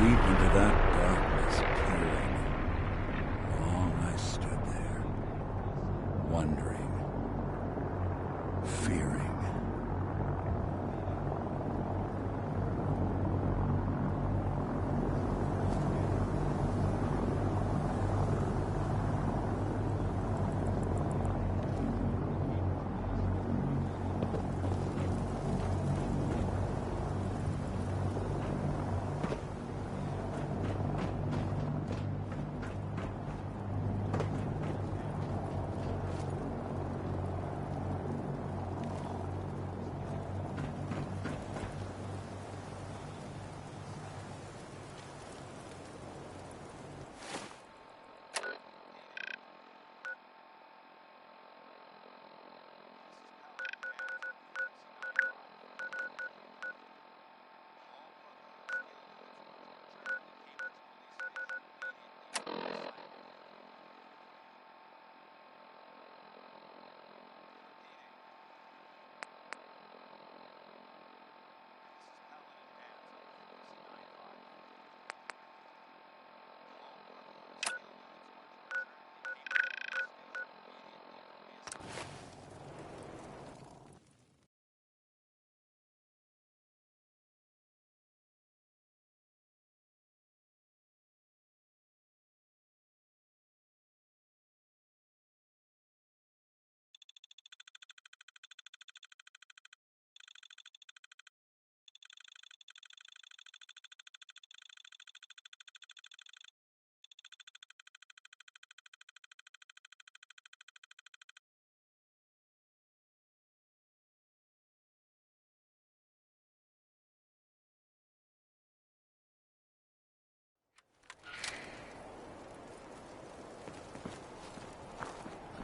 Deep into that darkness, peering. Long I stood there, wondering, fearing.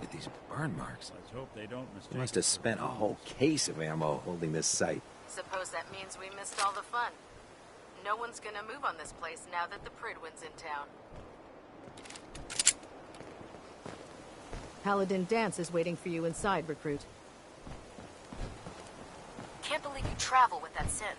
These burn marks. Let's hope they don't mistake. He must have spent a whole case of ammo holding this site. Suppose that means we missed all the fun. No one's gonna move on this place now that the Pridwin's in town. Paladin Dance is waiting for you inside, recruit. Can't believe you travel with that synth.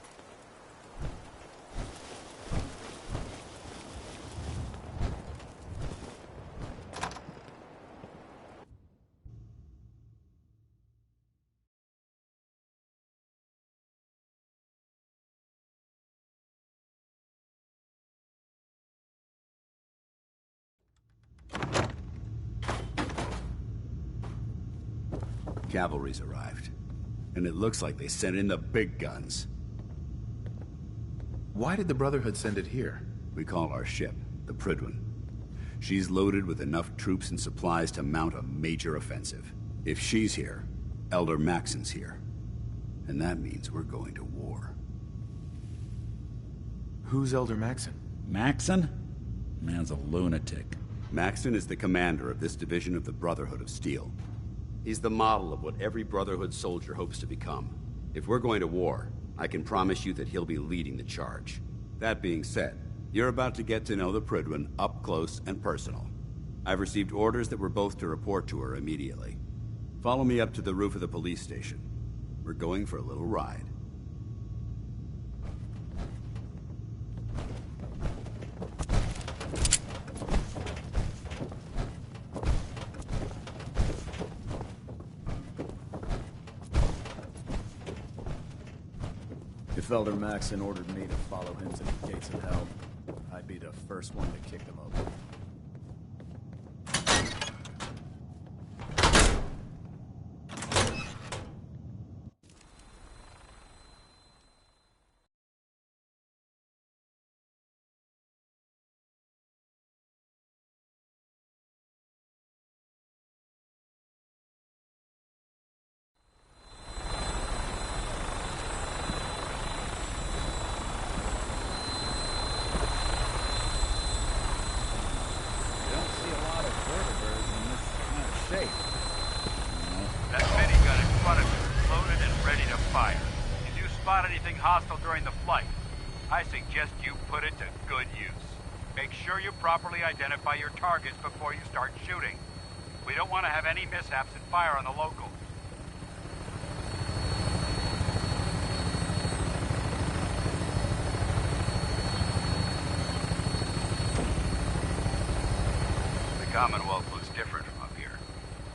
Cavalry's arrived, and it looks like they sent in the big guns. Why did the Brotherhood send it here? We call our ship the Pridwin. She's loaded with enough troops and supplies to mount a major offensive. If she's here, Elder Maxon's here. And that means we're going to war. Who's Elder Maxon? Maxon? Man's a lunatic. Maxon is the commander of this division of the Brotherhood of Steel. He's the model of what every Brotherhood soldier hopes to become. If we're going to war, I can promise you that he'll be leading the charge. That being said, you're about to get to know the Pridwin up close and personal. I've received orders that we're both to report to her immediately. Follow me up to the roof of the police station. We're going for a little ride. If Elder Maxon ordered me to follow him to the gates of hell, I'd be the first one to kick them open. That minigun in front of you is loaded and ready to fire. If you spot anything hostile during the flight, I suggest you put it to good use. Make sure you properly identify your targets before you start shooting. We don't want to have any mishaps and fire on the locals. Commonwealth looks different from up here,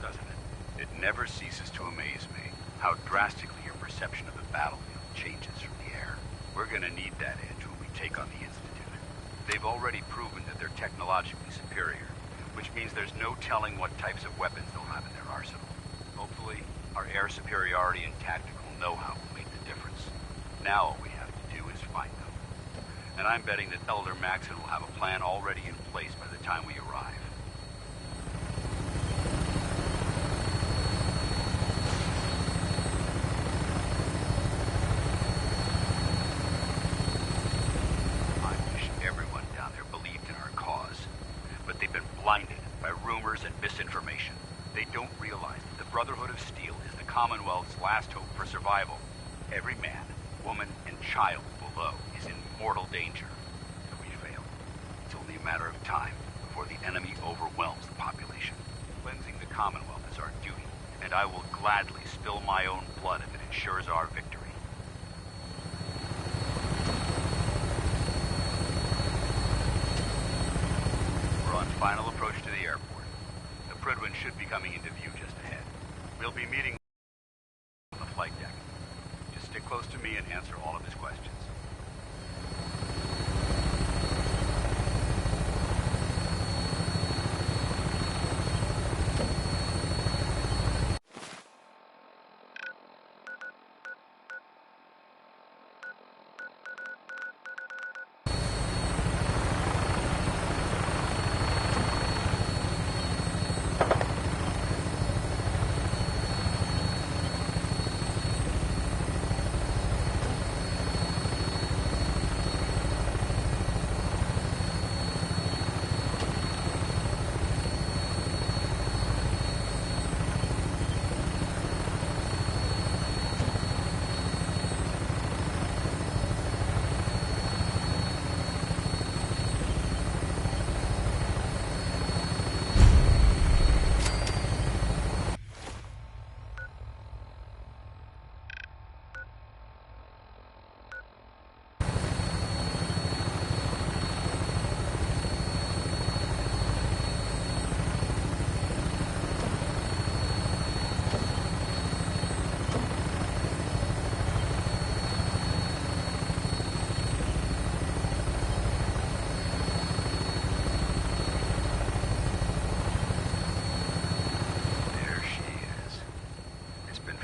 doesn't it? It never ceases to amaze me how drastically your perception of the battlefield changes from the air. We're gonna need that edge when we take on the Institute. They've already proven that they're technologically superior, which means there's no telling what types of weapons they'll have in their arsenal. Hopefully, our air superiority and tactical know-how will make the difference. Now all we have to do is find them. And I'm betting that Elder Maxon will have a plan already in place by the time we arrive. I wish everyone down there believed in our cause, but they've been blinded by rumors and misinformation. They don't realize that the Brotherhood of Steel is the Commonwealth's last hope for survival. Every man, woman, and child below is in mortal danger. If we fail, it's only a matter of time before the enemy overwhelms the population. Cleansing the Commonwealth is our duty, and I will gladly spill my own blood if it ensures our victory. We're on final approach to the airport. The Prydwen should be coming into view just ahead. We'll be meeting on the flight deck. Just stick close to me and answer all of his questions.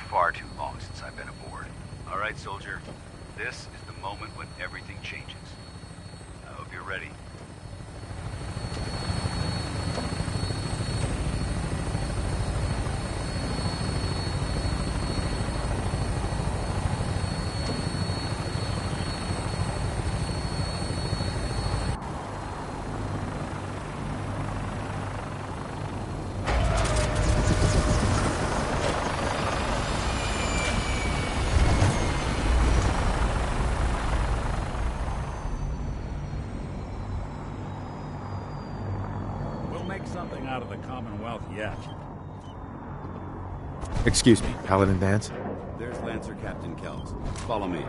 Far too long since I've been aboard. All right, soldier. This is the moment when everything changes. I hope you're ready. Something out of the Commonwealth yet. Excuse me, Paladin Vance? There's Lancer Captain Kells. Follow me.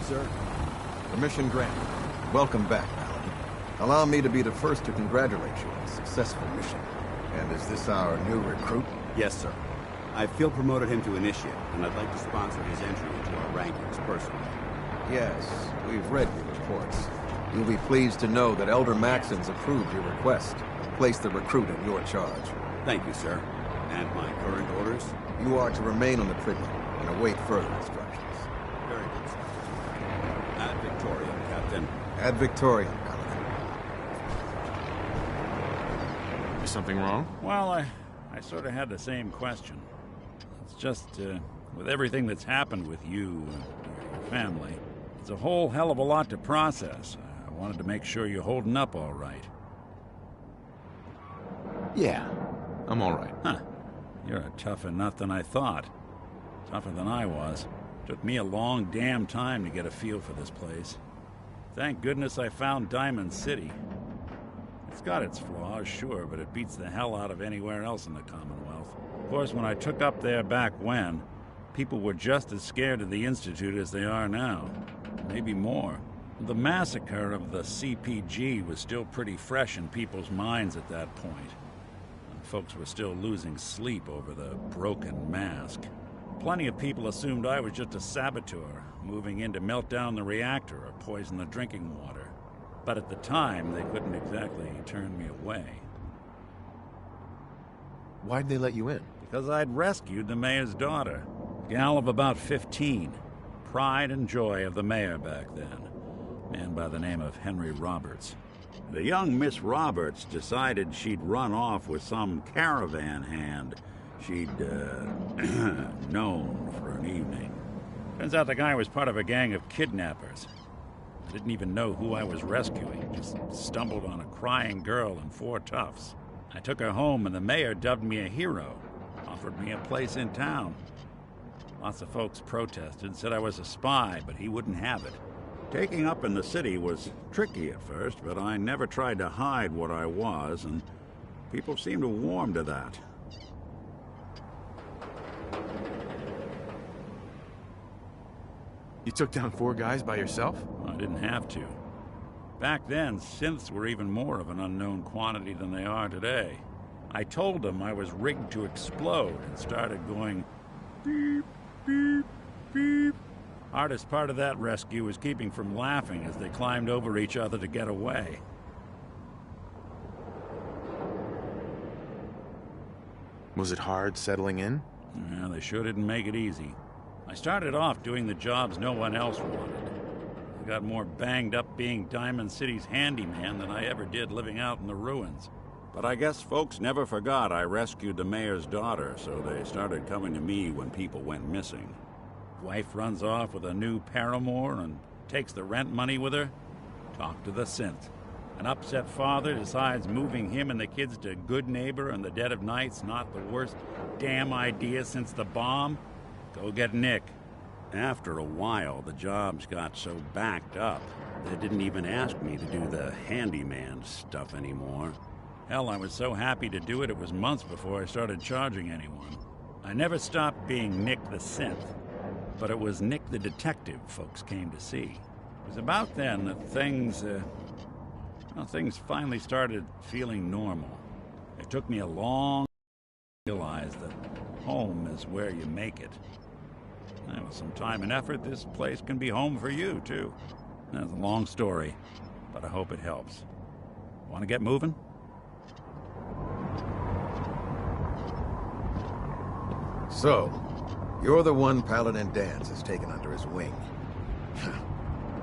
Sir? Permission granted. Welcome back, Paladin. Allow me to be the first to congratulate you on a successful mission. And is this our new recruit? Yes, sir. I feel promoted him to initiate, and I'd like to sponsor his entry into our rankings personally. Yes, we've read your reports. You'll be pleased to know that Elder Maxon's approved your request to place the recruit in your charge. Thank you, sir. And my current orders? You are to remain on the Prydwen and await further instructions. Very good, sir. Ad Victoriam, Captain. Ad Victoriam, Paladin. Is something wrong? Well, I sort of had the same question. It's just, with everything that's happened with you and your family, it's a whole hell of a lot to process. I wanted to make sure you're holding up all right. Yeah, I'm all right. Huh. You're a tougher nut than I thought. Tougher than I was. Took me a long damn time to get a feel for this place. Thank goodness I found Diamond City. It's got its flaws, sure, but it beats the hell out of anywhere else in the Commonwealth. Of course, when I took up there back when, people were just as scared of the Institute as they are now. Maybe more. The massacre of the CPG was still pretty fresh in people's minds at that point. And folks were still losing sleep over the broken mask. Plenty of people assumed I was just a saboteur, moving in to melt down the reactor or poison the drinking water. But at the time, they couldn't exactly turn me away. Why'd they let you in? Because I'd rescued the mayor's daughter. Gal of about 15. Pride and joy of the mayor back then. Man by the name of Henry Roberts. The young Miss Roberts decided she'd run off with some caravan hand she'd, known for an evening. Turns out the guy was part of a gang of kidnappers. I didn't even know who I was rescuing, just stumbled on a crying girl and 4 toughs. I took her home and the mayor dubbed me a hero, offered me a place in town. Lots of folks protested, said I was a spy, but he wouldn't have it. Taking up in the city was tricky at first, but I never tried to hide what I was, and people seemed to warm to that. You took down 4 guys by yourself? I didn't have to. Back then, synths were even more of an unknown quantity than they are today. I told them I was rigged to explode and started going beep, beep, beep. Hardest part of that rescue was keeping from laughing as they climbed over each other to get away. Was it hard settling in? Yeah, they sure didn't make it easy. I started off doing the jobs no one else wanted. I got more banged up being Diamond City's handyman than I ever did living out in the ruins. But I guess folks never forgot I rescued the mayor's daughter, so they started coming to me when people went missing. Wife runs off with a new paramour and takes the rent money with her. Talk to the synth. An upset father decides moving him and the kids to Good Neighbor in the dead of night's not the worst damn idea since the bomb. Go get Nick. After a while, the jobs got so backed up, they didn't even ask me to do the handyman stuff anymore. Hell, I was so happy to do it, it was months before I started charging anyone. I never stopped being Nick the synth, but it was Nick the detective folks came to see. It was about then that things finally started feeling normal. It took me a long time to realize that home is where you make it. And with some time and effort, this place can be home for you, too. That's a long story, but I hope it helps. Want to get moving? So, you're the one Paladin Danse has taken under his wing.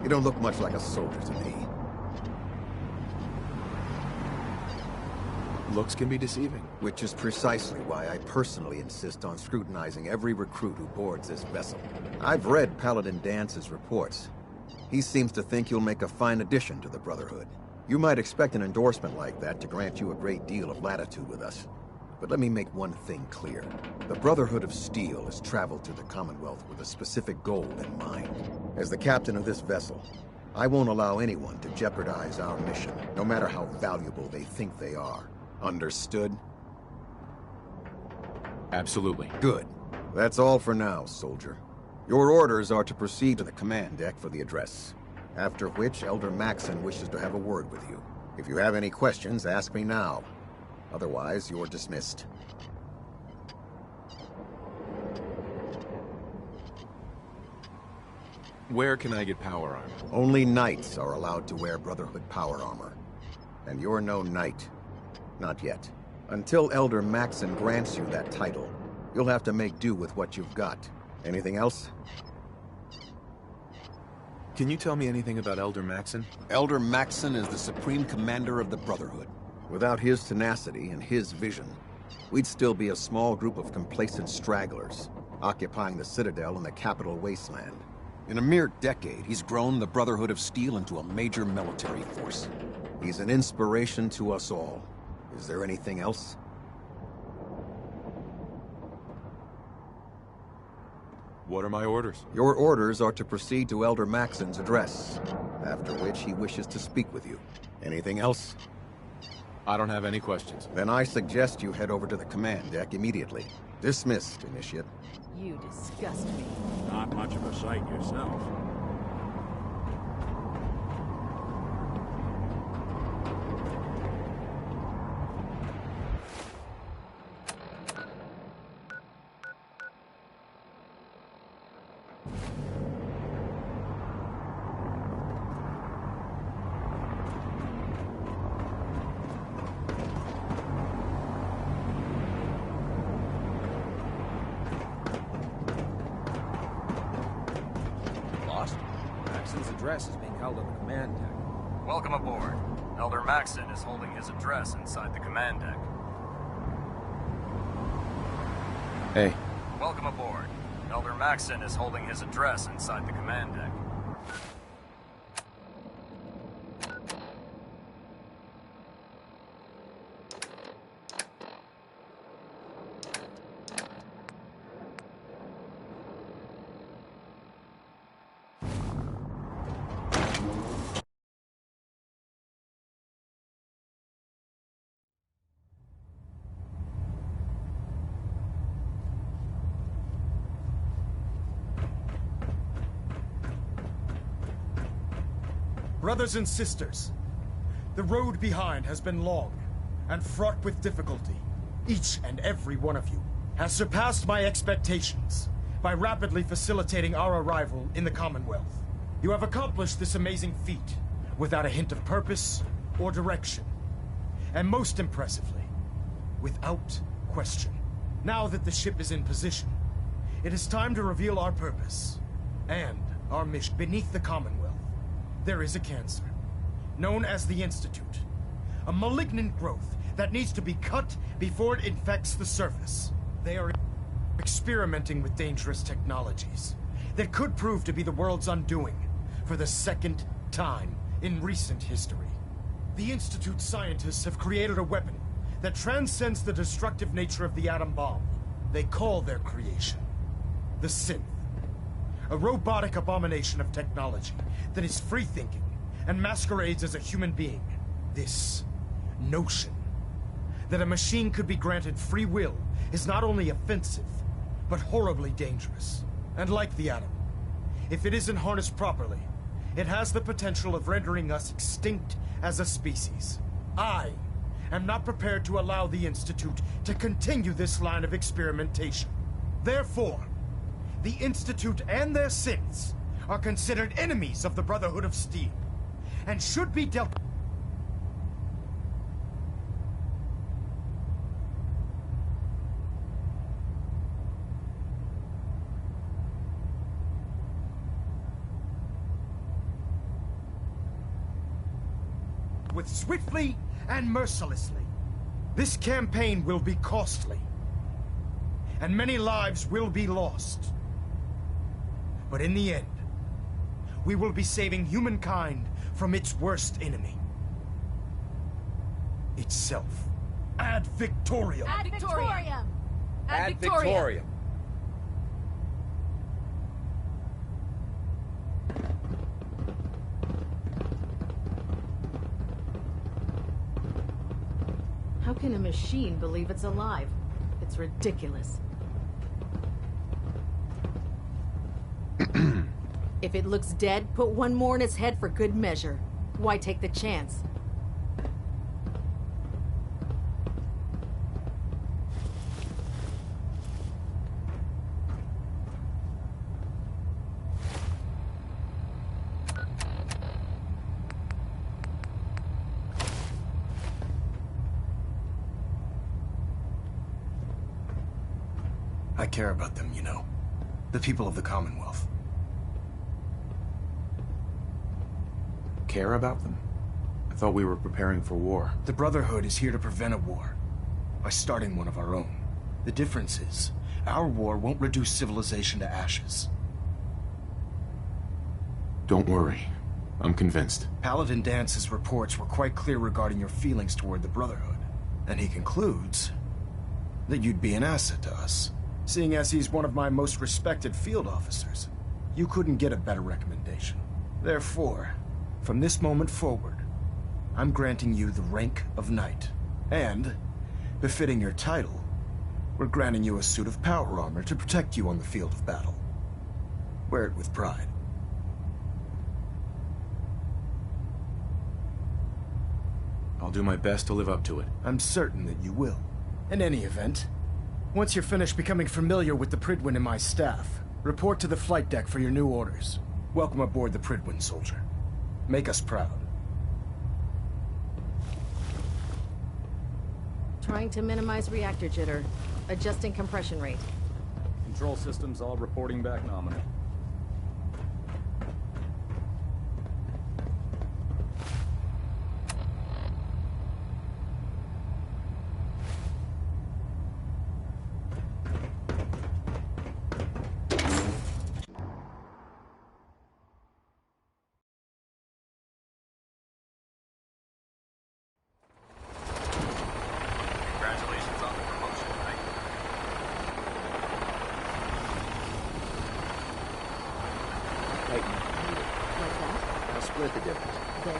You don't look much like a soldier to me. Looks can be deceiving. Which is precisely why I personally insist on scrutinizing every recruit who boards this vessel. I've read Paladin Dance's reports. He seems to think you'll make a fine addition to the Brotherhood. You might expect an endorsement like that to grant you a great deal of latitude with us. But let me make one thing clear. The Brotherhood of Steel has traveled to the Commonwealth with a specific goal in mind. As the captain of this vessel, I won't allow anyone to jeopardize our mission, no matter how valuable they think they are. Understood? Absolutely. Good. That's all for now, soldier. Your orders are to proceed to the command deck for the address. After which, Elder Maxon wishes to have a word with you. If you have any questions, ask me now. Otherwise, you're dismissed. Where can I get power armor? Only knights are allowed to wear Brotherhood power armor. And you're no knight. Not yet. Until Elder Maxon grants you that title, you'll have to make do with what you've got. Anything else? Can you tell me anything about Elder Maxon? Elder Maxon is the supreme commander of the Brotherhood. Without his tenacity and his vision, we'd still be a small group of complacent stragglers, occupying the Citadel and the capital wasteland. In a mere decade, he's grown the Brotherhood of Steel into a major military force. He's an inspiration to us all. Is there anything else? What are my orders? Your orders are to proceed to Elder Maxon's address, after which he wishes to speak with you. Anything else? I don't have any questions. Then I suggest you head over to the command deck immediately. Dismissed, Initiate. You disgust me. Not much of a sight yourself. Maxon's address is being held on the command deck. Welcome aboard. Elder Maxon is holding his address inside the command deck. Hey. Welcome aboard. Elder Maxon is holding his address inside the command deck. Brothers and sisters, the road behind has been long and fraught with difficulty. Each and every one of you has surpassed my expectations by rapidly facilitating our arrival in the Commonwealth. You have accomplished this amazing feat without a hint of purpose or direction, and most impressively, without question. Now that the ship is in position, it is time to reveal our purpose and our mission. Beneath the Commonwealth, there is a cancer, known as the Institute. A malignant growth that needs to be cut before it infects the surface. They are experimenting with dangerous technologies that could prove to be the world's undoing for the second time in recent history. The Institute scientists have created a weapon that transcends the destructive nature of the atom bomb. They call their creation the Synth. A robotic abomination of technology that is free-thinking and masquerades as a human being. This notion that a machine could be granted free will is not only offensive, but horribly dangerous. And like the atom, if it isn't harnessed properly, it has the potential of rendering us extinct as a species. I am not prepared to allow the Institute to continue this line of experimentation. Therefore, the Institute and their synths are considered enemies of the Brotherhood of Steel, and should be dealt with swiftly and mercilessly. This campaign will be costly, and many lives will be lost. But in the end, we will be saving humankind from its worst enemy. Itself. Ad Victoriam! Ad Victoriam! Ad Victoriam! How can a machine believe it's alive? It's ridiculous. If it looks dead, put one more in its head for good measure. Why take the chance? I care about them, you know. The people of the Commonwealth. Care about them? I thought we were preparing for war. The Brotherhood is here to prevent a war by starting one of our own. The difference is, our war won't reduce civilization to ashes. Don't worry. I'm convinced. Paladin Dance's reports were quite clear regarding your feelings toward the Brotherhood. And he concludes that you'd be an asset to us. Seeing as he's one of my most respected field officers, you couldn't get a better recommendation. Therefore, from this moment forward, I'm granting you the rank of knight. And, befitting your title, we're granting you a suit of power armor to protect you on the field of battle. Wear it with pride. I'll do my best to live up to it. I'm certain that you will. In any event, once you're finished becoming familiar with the Pridwin and my staff, report to the flight deck for your new orders. Welcome aboard the Pridwin, soldier. Make us proud. Trying to minimize reactor jitter. Adjusting compression rate. Control systems all reporting back nominal. Congratulations on the promotion, Knight. Like that? I'll split the difference. There?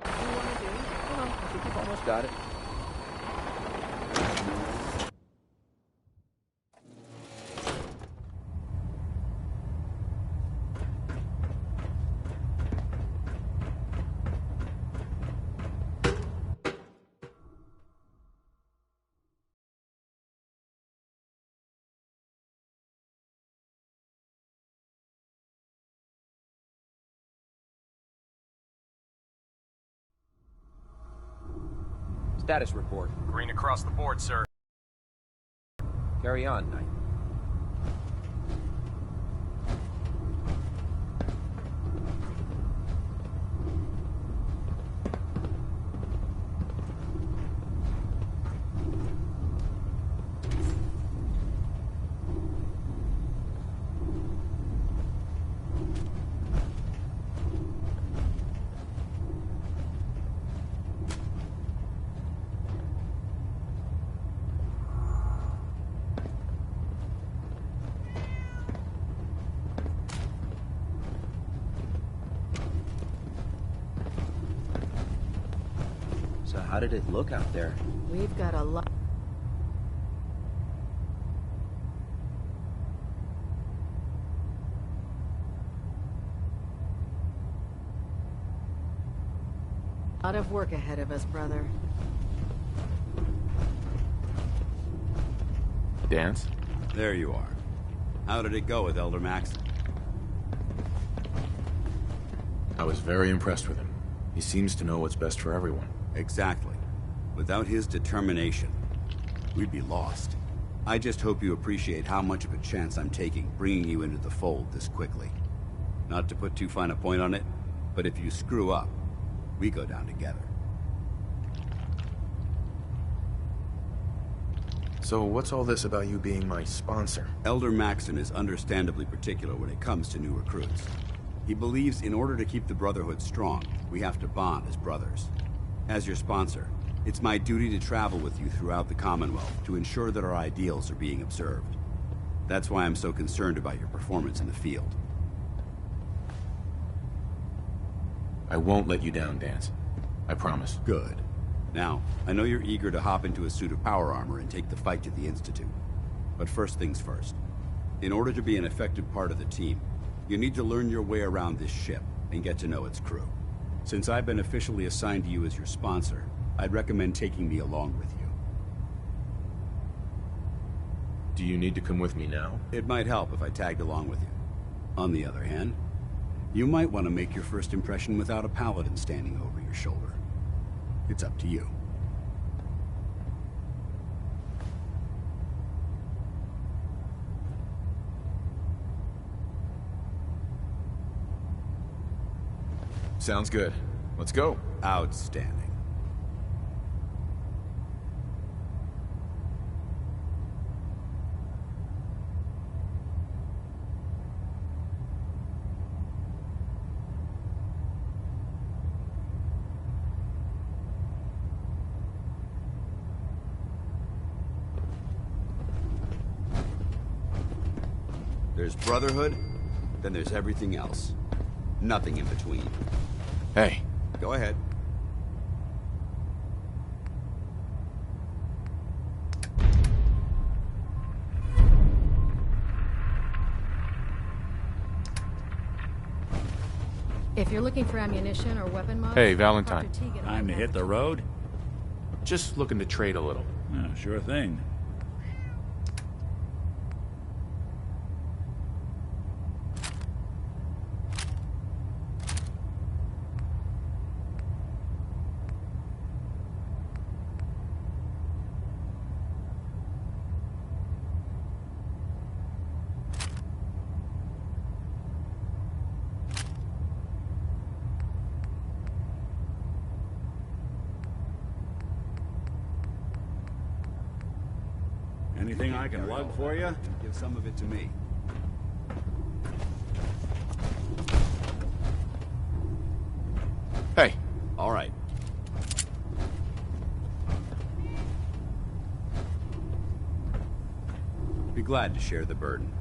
What do you want to do? I think you've almost got it. Status report. Green across the board, sir. Carry on, Knight. So how did it look out there? We've got a lot of work ahead of us, brother. Dance? There you are. How did it go with Elder Maxon? I was very impressed with him. He seems to know what's best for everyone. Exactly. Without his determination, we'd be lost. I just hope you appreciate how much of a chance I'm taking bringing you into the fold this quickly. Not to put too fine a point on it, but if you screw up, we go down together. So what's all this about you being my sponsor? Elder Maxon is understandably particular when it comes to new recruits. He believes in order to keep the Brotherhood strong, we have to bond as brothers. As your sponsor, it's my duty to travel with you throughout the Commonwealth to ensure that our ideals are being observed. That's why I'm so concerned about your performance in the field. I won't let you down, Dance. I promise. Good. Now, I know you're eager to hop into a suit of power armor and take the fight to the Institute. But first things first. In order to be an effective part of the team, you need to learn your way around this ship and get to know its crew. Since I've been officially assigned to you as your sponsor, I'd recommend taking me along with you. Do you need to come with me now? It might help if I tagged along with you. On the other hand, you might want to make your first impression without a paladin standing over your shoulder. It's up to you. Sounds good. Let's go. Outstanding. There's Brotherhood, then there's everything else. Nothing in between. Hey. Go ahead. If you're looking for ammunition or weapon mods... Hey, Valentine. Time to hit the road? Just looking to trade a little. Yeah, sure thing. Anything I can lug for you? Give some of it to me. Hey. All right. Be glad to share the burden.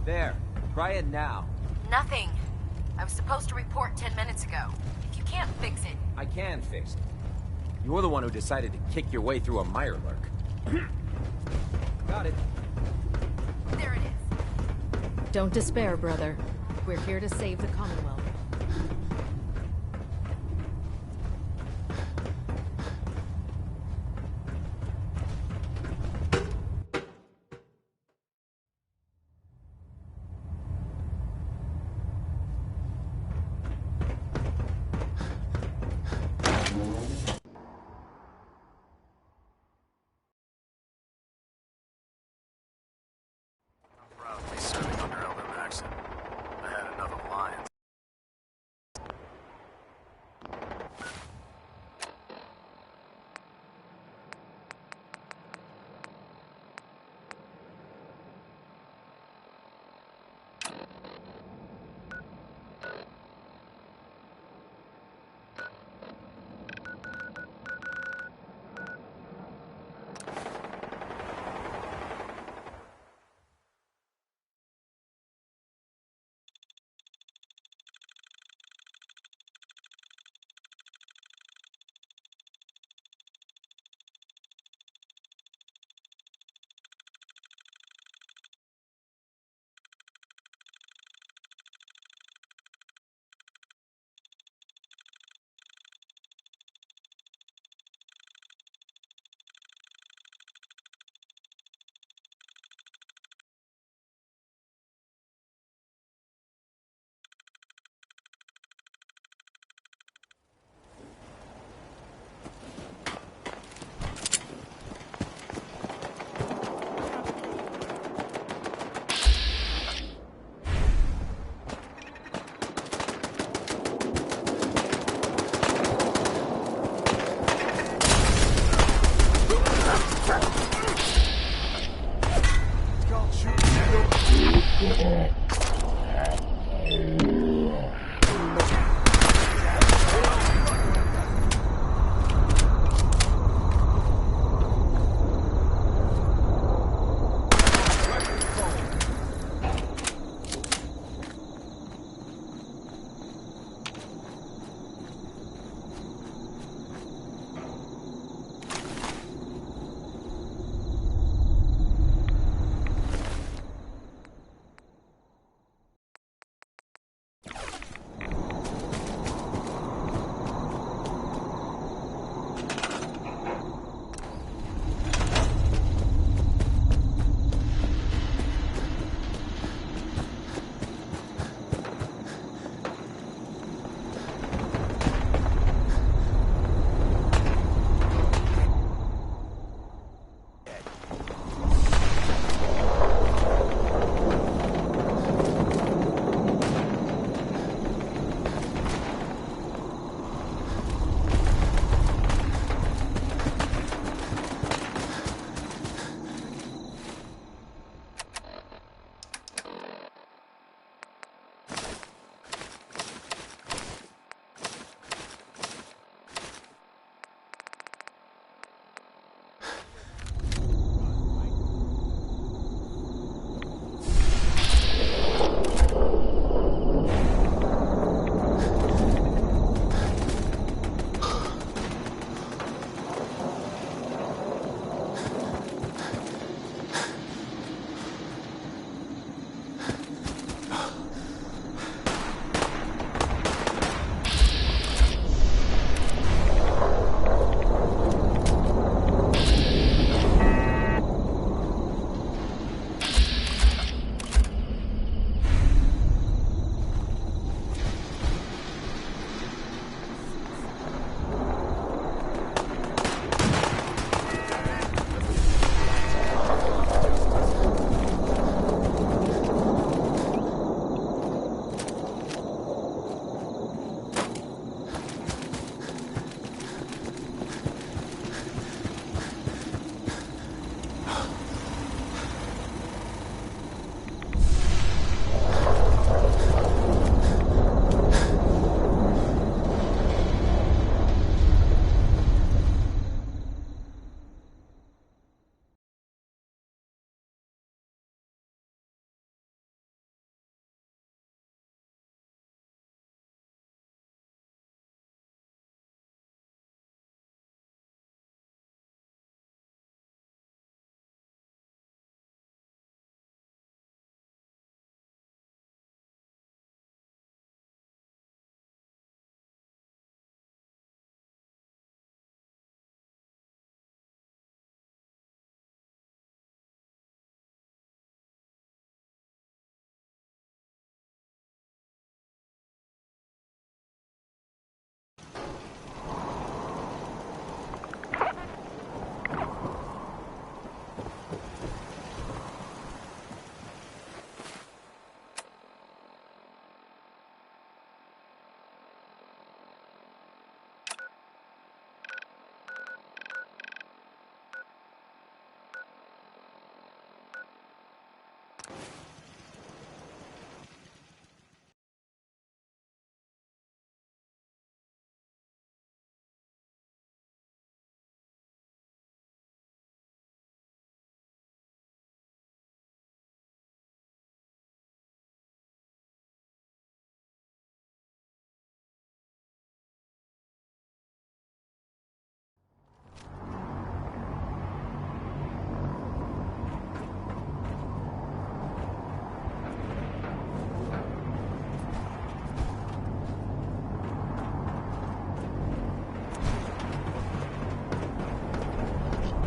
There. Try it now. Nothing. I was supposed to report 10 minutes ago. If you can't fix it... I can fix it. You're the one who decided to kick your way through a mire lurk. Got it. There it is. Don't despair, brother. We're here to save the Commonwealth. Proudly serving under Elder Maxon. I had enough of lions.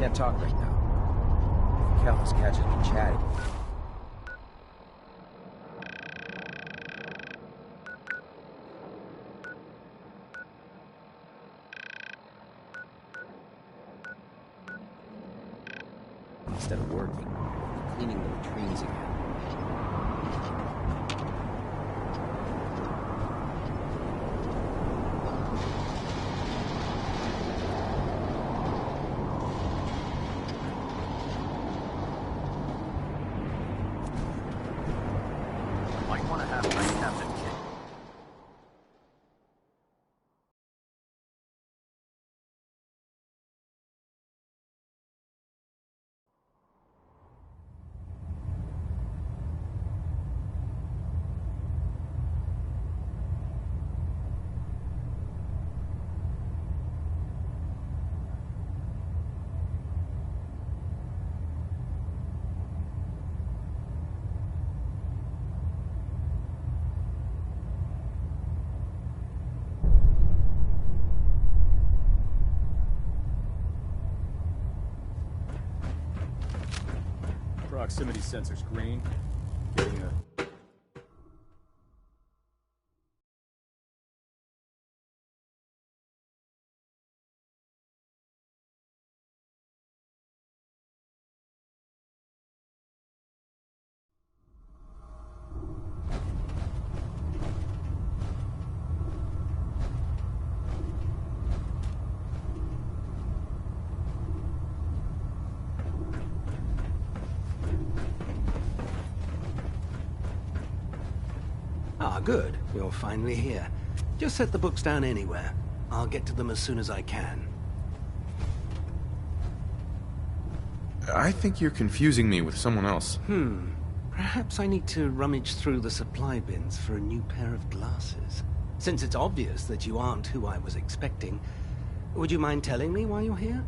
Can't talk right now. Cal was catching me chatting. Instead of working, cleaning the latrines again. Might want to have my captain kick. Proximity sensor's green. Getting a... Ah, good. You're finally here. Just set the books down anywhere. I'll get to them as soon as I can. I think you're confusing me with someone else. Perhaps I need to rummage through the supply bins for a new pair of glasses. Since it's obvious that you aren't who I was expecting, would you mind telling me why you're here?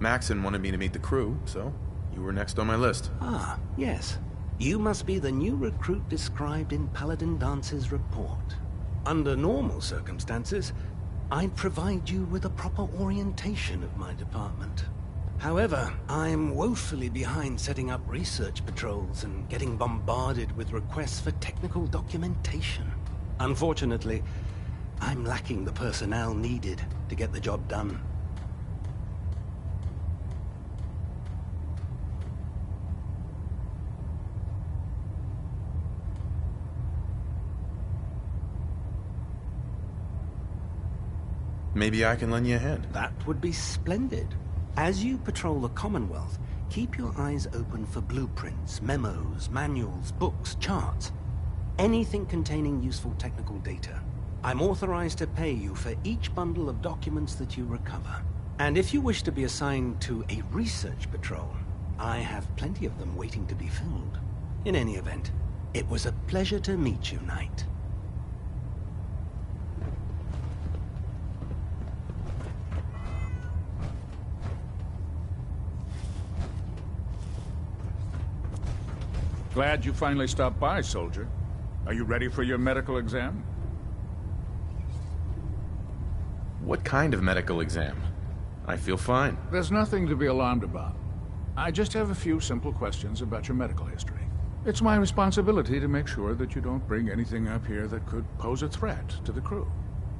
Maxon wanted me to meet the crew, so you were next on my list. Ah, yes. You must be the new recruit described in Paladin Dance's report. Under normal circumstances, I'd provide you with a proper orientation of my department. However, I'm woefully behind setting up research patrols and getting bombarded with requests for technical documentation. Unfortunately, I'm lacking the personnel needed to get the job done. Maybe I can lend you a hand. That would be splendid. As you patrol the Commonwealth, keep your eyes open for blueprints, memos, manuals, books, charts. Anything containing useful technical data. I'm authorized to pay you for each bundle of documents that you recover. And if you wish to be assigned to a research patrol, I have plenty of them waiting to be filled. In any event, it was a pleasure to meet you, Knight. Glad you finally stopped by, soldier. Are you ready for your medical exam? What kind of medical exam? I feel fine. There's nothing to be alarmed about. I just have a few simple questions about your medical history. It's my responsibility to make sure that you don't bring anything up here that could pose a threat to the crew.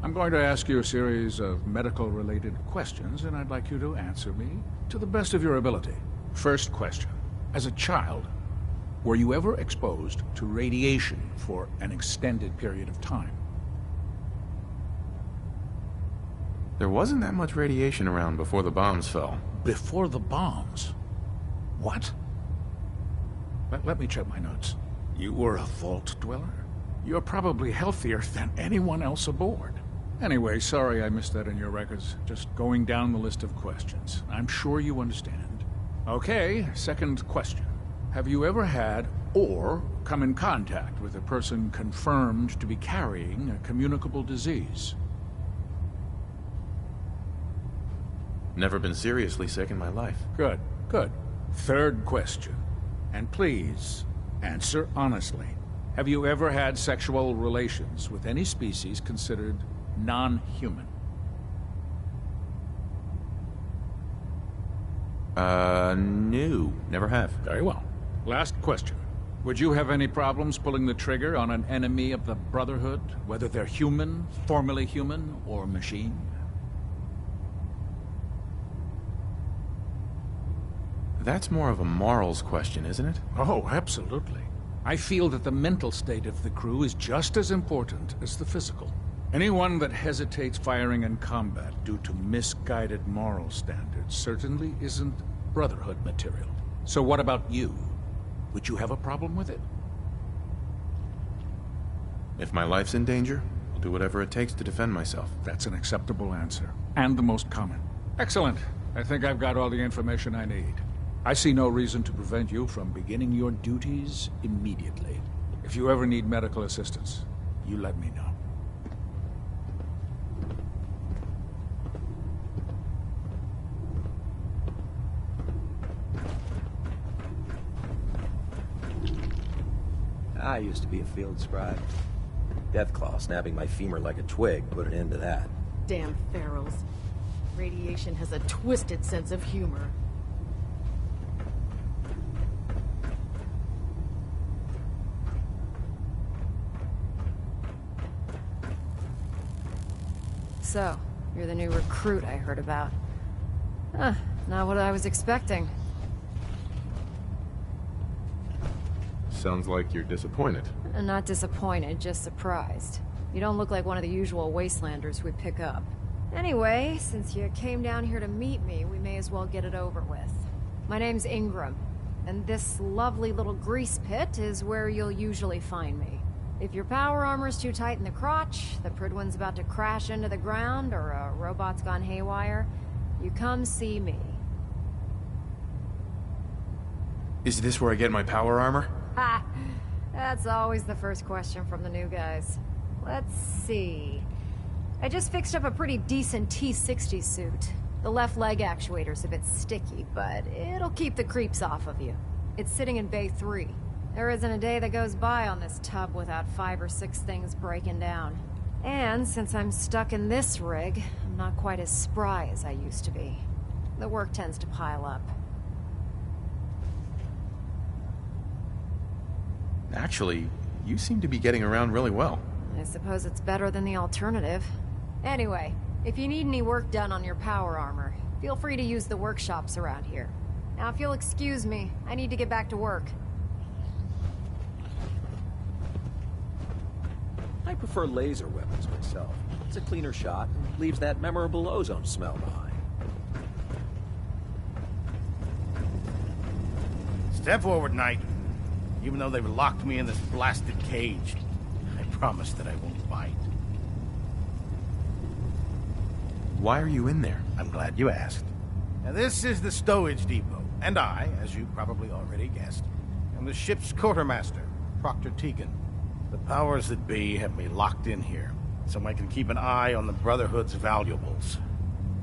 I'm going to ask you a series of medical-related questions, and I'd like you to answer me to the best of your ability. First question. As a child, were you ever exposed to radiation for an extended period of time? There wasn't that much radiation around before the bombs fell. Before the bombs? What? Let me check my notes. You were a vault dweller? You're probably healthier than anyone else aboard. Anyway, sorry I missed that in your records. Just going down the list of questions. I'm sure you understand. Okay, second question. Have you ever had or come in contact with a person confirmed to be carrying a communicable disease? Never been seriously sick in my life. Good, good. Third question. And please, answer honestly. Have you ever had sexual relations with any species considered non-human? No. Never have. Very well. Last question. Would you have any problems pulling the trigger on an enemy of the Brotherhood, whether they're human, formerly human, or machine? That's more of a morals question, isn't it? Oh, absolutely. I feel that the mental state of the crew is just as important as the physical. Anyone that hesitates firing in combat due to misguided moral standards certainly isn't Brotherhood material. So what about you? Would you have a problem with it? If my life's in danger, I'll do whatever it takes to defend myself. That's an acceptable answer, and the most common. Excellent. I think I've got all the information I need. I see no reason to prevent you from beginning your duties immediately. If you ever need medical assistance, you let me know. I used to be a field scribe. Deathclaw snapping my femur like a twig put an end to that. Damn ferals. Radiation has a twisted sense of humor. So, you're the new recruit I heard about. Huh, not what I was expecting. Sounds like you're disappointed. Not disappointed, just surprised. You don't look like one of the usual wastelanders we pick up. Anyway, since you came down here to meet me, we may as well get it over with. My name's Ingram, and this lovely little grease pit is where you'll usually find me. If your power armor's too tight in the crotch, the Pridwin's about to crash into the ground, or a robot's gone haywire, you come see me. Is this where I get my power armor? Ha! That's always the first question from the new guys. Let's see. I just fixed up a pretty decent T-60 suit. The left leg actuator's a bit sticky, but it'll keep the creeps off of you. It's sitting in Bay 3. There isn't a day that goes by on this tub without 5 or 6 things breaking down. And since I'm stuck in this rig, I'm not quite as spry as I used to be. The work tends to pile up. Actually, you seem to be getting around really well. I suppose it's better than the alternative. Anyway, if you need any work done on your power armor, feel free to use the workshops around here. Now, if you'll excuse me, I need to get back to work. I prefer laser weapons myself. It's a cleaner shot and leaves that memorable ozone smell behind. Step forward, Knight. Even though they've locked me in this blasted cage, I promise that I won't bite. Why are you in there? I'm glad you asked. Now, this is the Stowage Depot, and I, as you probably already guessed, am the ship's quartermaster, Proctor Tegan. The powers that be have me locked in here, so I can keep an eye on the Brotherhood's valuables.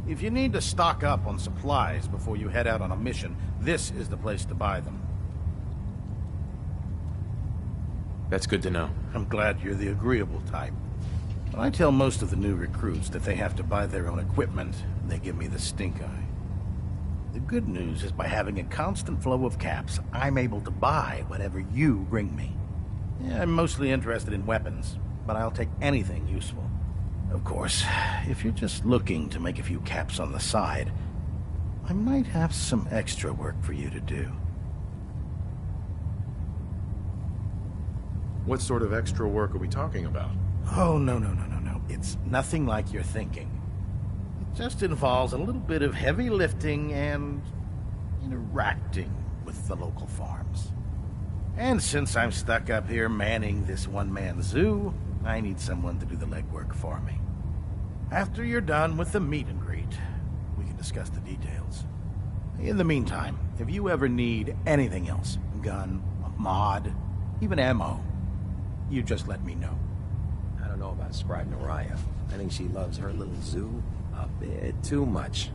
If you need to stock up on supplies before you head out on a mission, this is the place to buy them. That's good to know. I'm glad you're the agreeable type. When I tell most of the new recruits that they have to buy their own equipment, they give me the stink eye. The good news is by having a constant flow of caps, I'm able to buy whatever you bring me. Yeah, I'm mostly interested in weapons, but I'll take anything useful. Of course, if you're just looking to make a few caps on the side, I might have some extra work for you to do. What sort of extra work are we talking about? Oh, no. It's nothing like you're thinking. It just involves a little bit of heavy lifting and interacting with the local farms. And since I'm stuck up here manning this one-man zoo, I need someone to do the legwork for me. After you're done with the meet and greet, we can discuss the details. In the meantime, if you ever need anything else, gun, a mod, even ammo, you just let me know. I don't know about Scribe Noraya. I think she loves her little zoo a bit too much.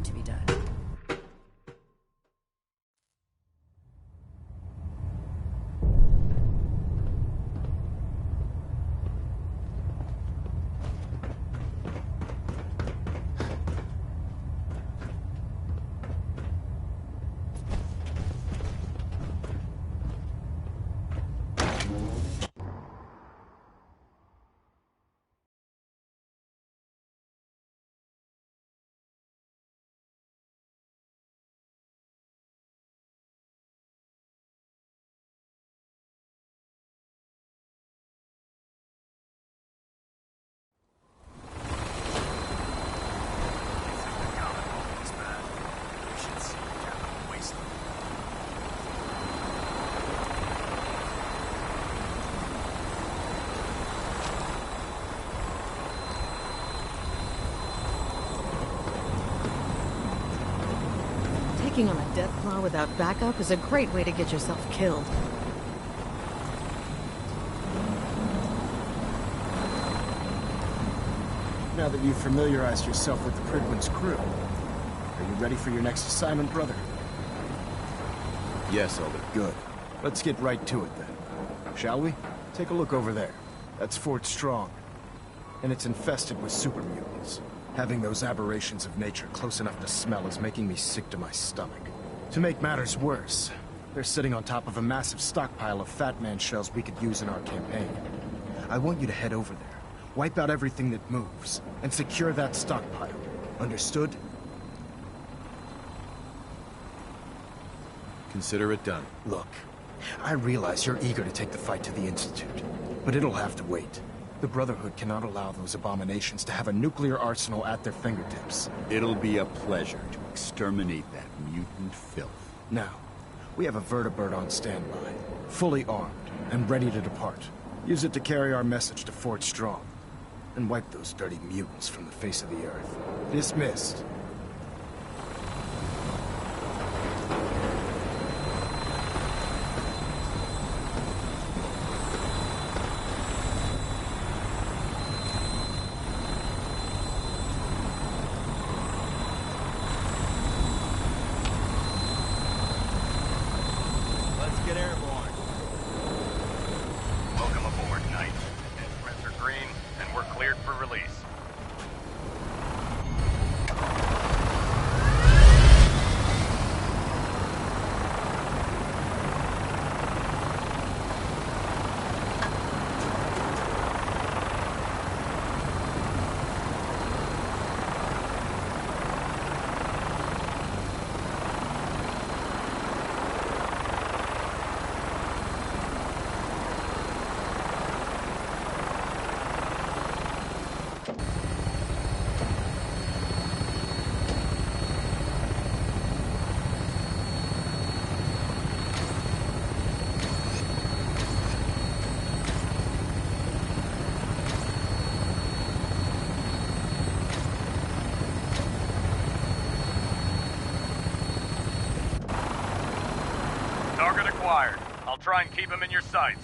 to be done. Taking on a death claw without backup is a great way to get yourself killed. Now that you've familiarized yourself with the Pridwin's crew, are you ready for your next assignment, brother? Yes, Elder. Good. Let's get right to it then. Shall we? Take a look over there. That's Fort Strong. And it's infested with super mutants. Having those aberrations of nature close enough to smell is making me sick to my stomach. To make matters worse, they're sitting on top of a massive stockpile of Fat Man shells we could use in our campaign. I want you to head over there, wipe out everything that moves, and secure that stockpile. Understood? Consider it done. Look, I realize you're eager to take the fight to the Institute, but it'll have to wait. The Brotherhood cannot allow those abominations to have a nuclear arsenal at their fingertips. It'll be a pleasure to exterminate that mutant filth. Now, we have a vertibird on standby, fully armed and ready to depart. Use it to carry our message to Fort Strong, and wipe those dirty mutants from the face of the earth. Dismissed. Get airborne. Welcome aboard, Knight. Instruments are green, and we're cleared for release. Target acquired. I'll try and keep him in your sights.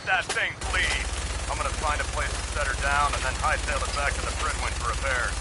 That thing, please. I'm gonna find a place to set her down and then hightail it back to the Pridwin for repairs.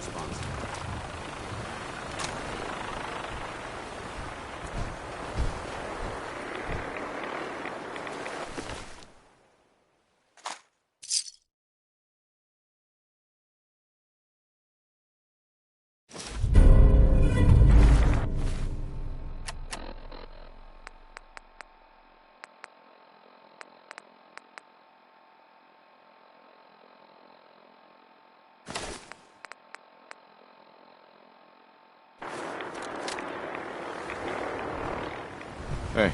responsible. Hey.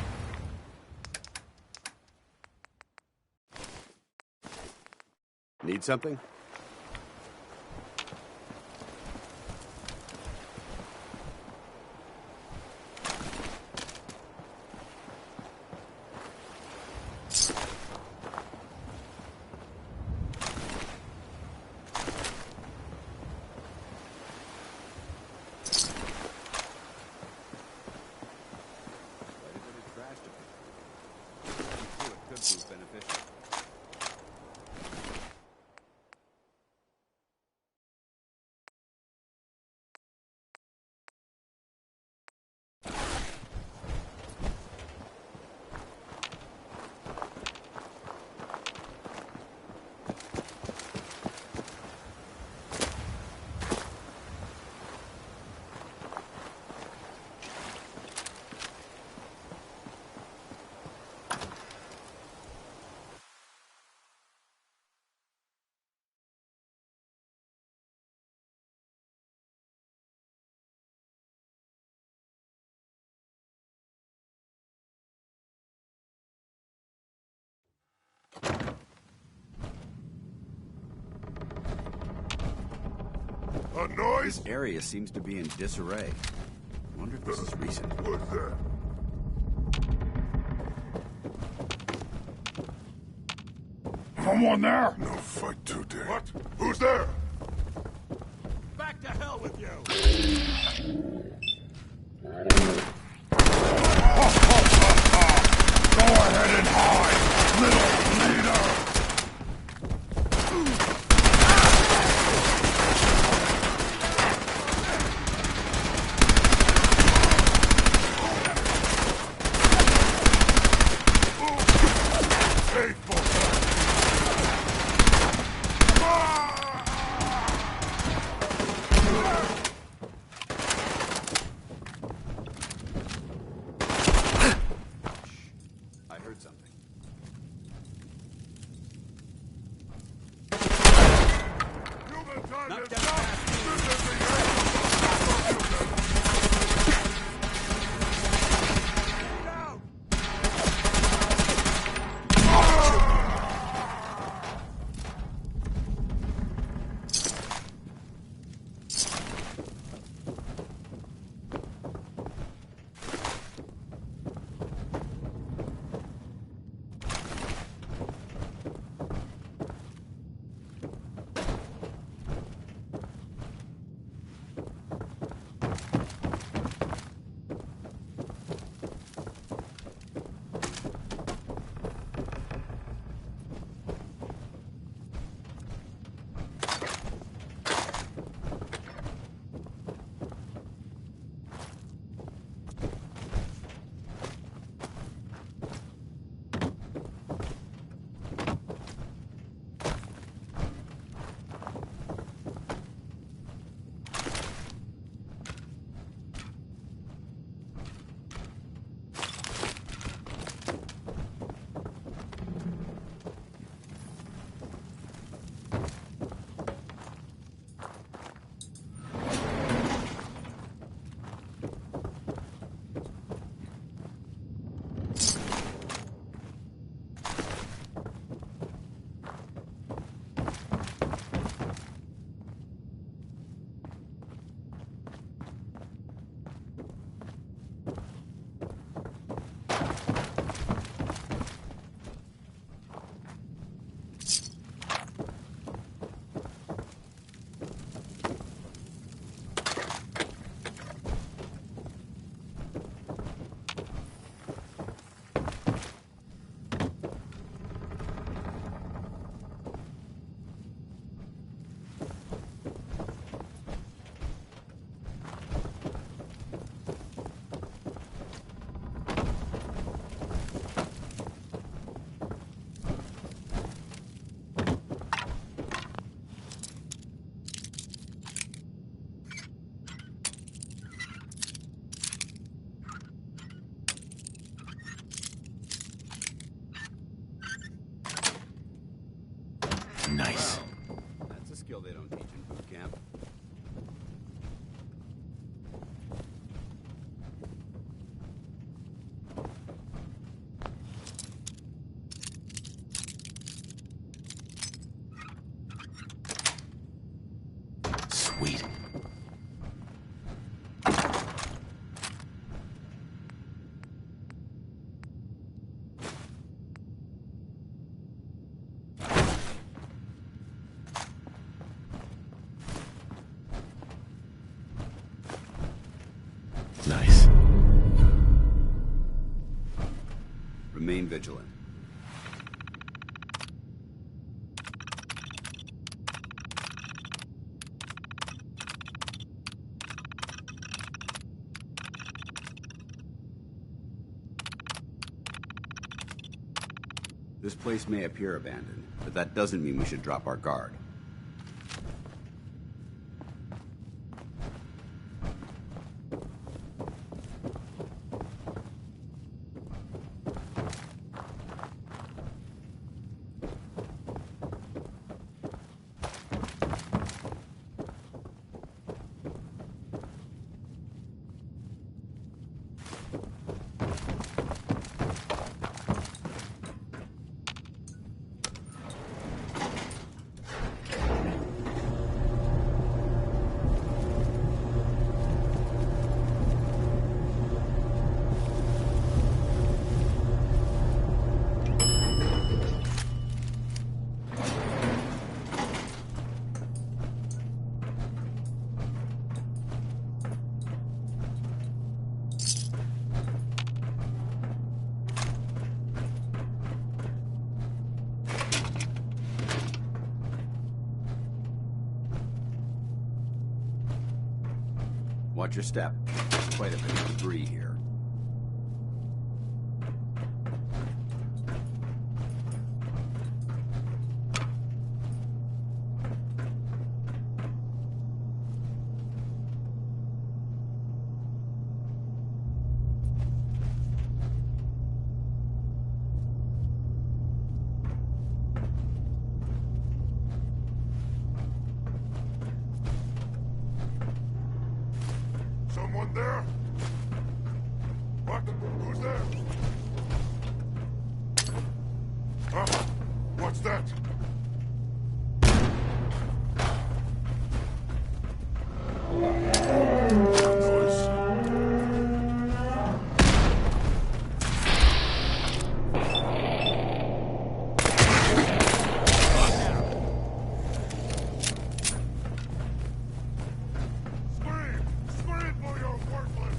Need something? A noise? This area seems to be in disarray. I wonder if this is recent. What's that? Someone there? No fight today. What? Who's there? Back to hell with you! Go ahead and hide, little leader! remain vigilant. This place may appear abandoned, but that doesn't mean we should drop our guard. Watch your step. There's quite a bit of debris here. Someone there? What? Who's there? Huh? What's that? Scream for your worthless!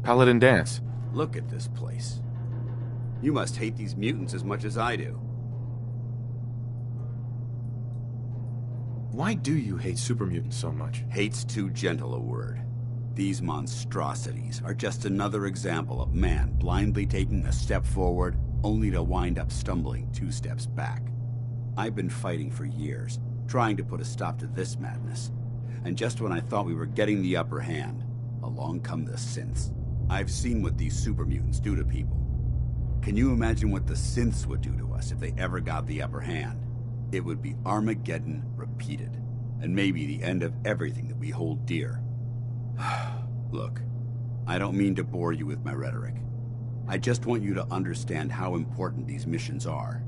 Paladin Dance. Look at this place. You must hate these mutants as much as I do. Why do you hate super mutants so much? Hate's too gentle a word. These monstrosities are just another example of man blindly taking a step forward, only to wind up stumbling 2 steps back. I've been fighting for years, trying to put a stop to this madness. And just when I thought we were getting the upper hand, along come the synths. I've seen what these super mutants do to people. Can you imagine what the synths would do to us if they ever got the upper hand? It would be Armageddon repeated, and maybe the end of everything that we hold dear. Look, I don't mean to bore you with my rhetoric. I just want you to understand how important these missions are.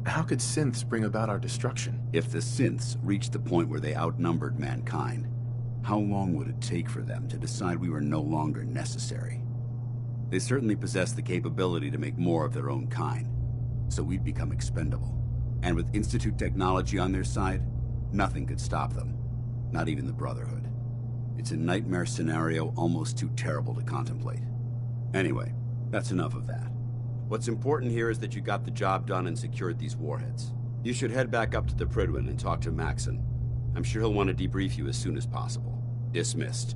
How could synths bring about our destruction? If the synths reached the point where they outnumbered mankind, how long would it take for them to decide we were no longer necessary? They certainly possess the capability to make more of their own kind, so we'd become expendable. And with Institute technology on their side, nothing could stop them, not even the Brotherhood. It's a nightmare scenario almost too terrible to contemplate. Anyway, that's enough of that. What's important here is that you got the job done and secured these warheads. You should head back up to the Prydwen and talk to Maxon. I'm sure he'll want to debrief you as soon as possible. Dismissed.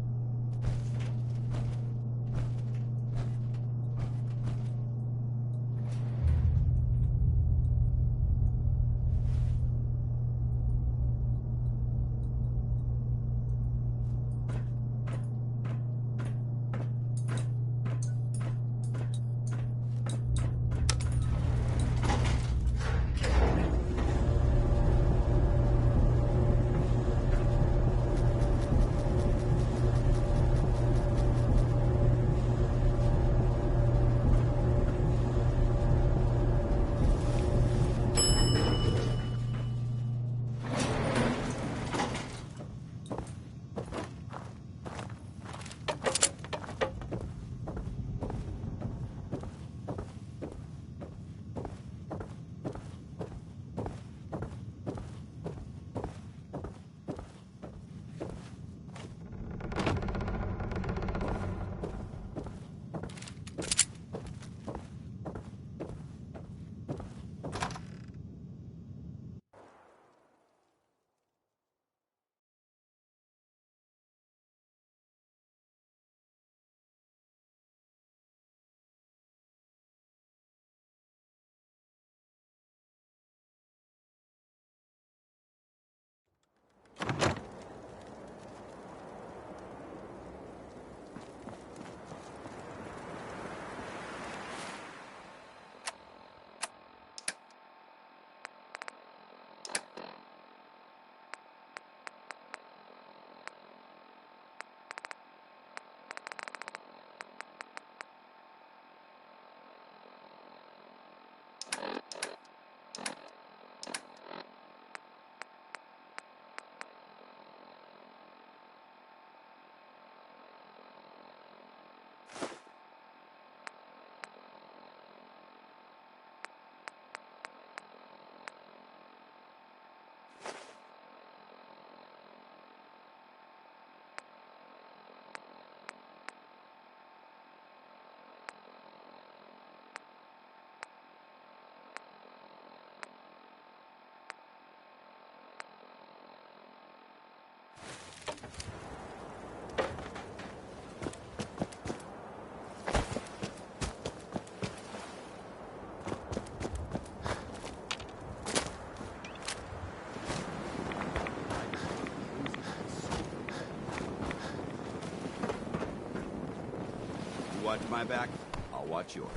Watch my back, I'll watch yours.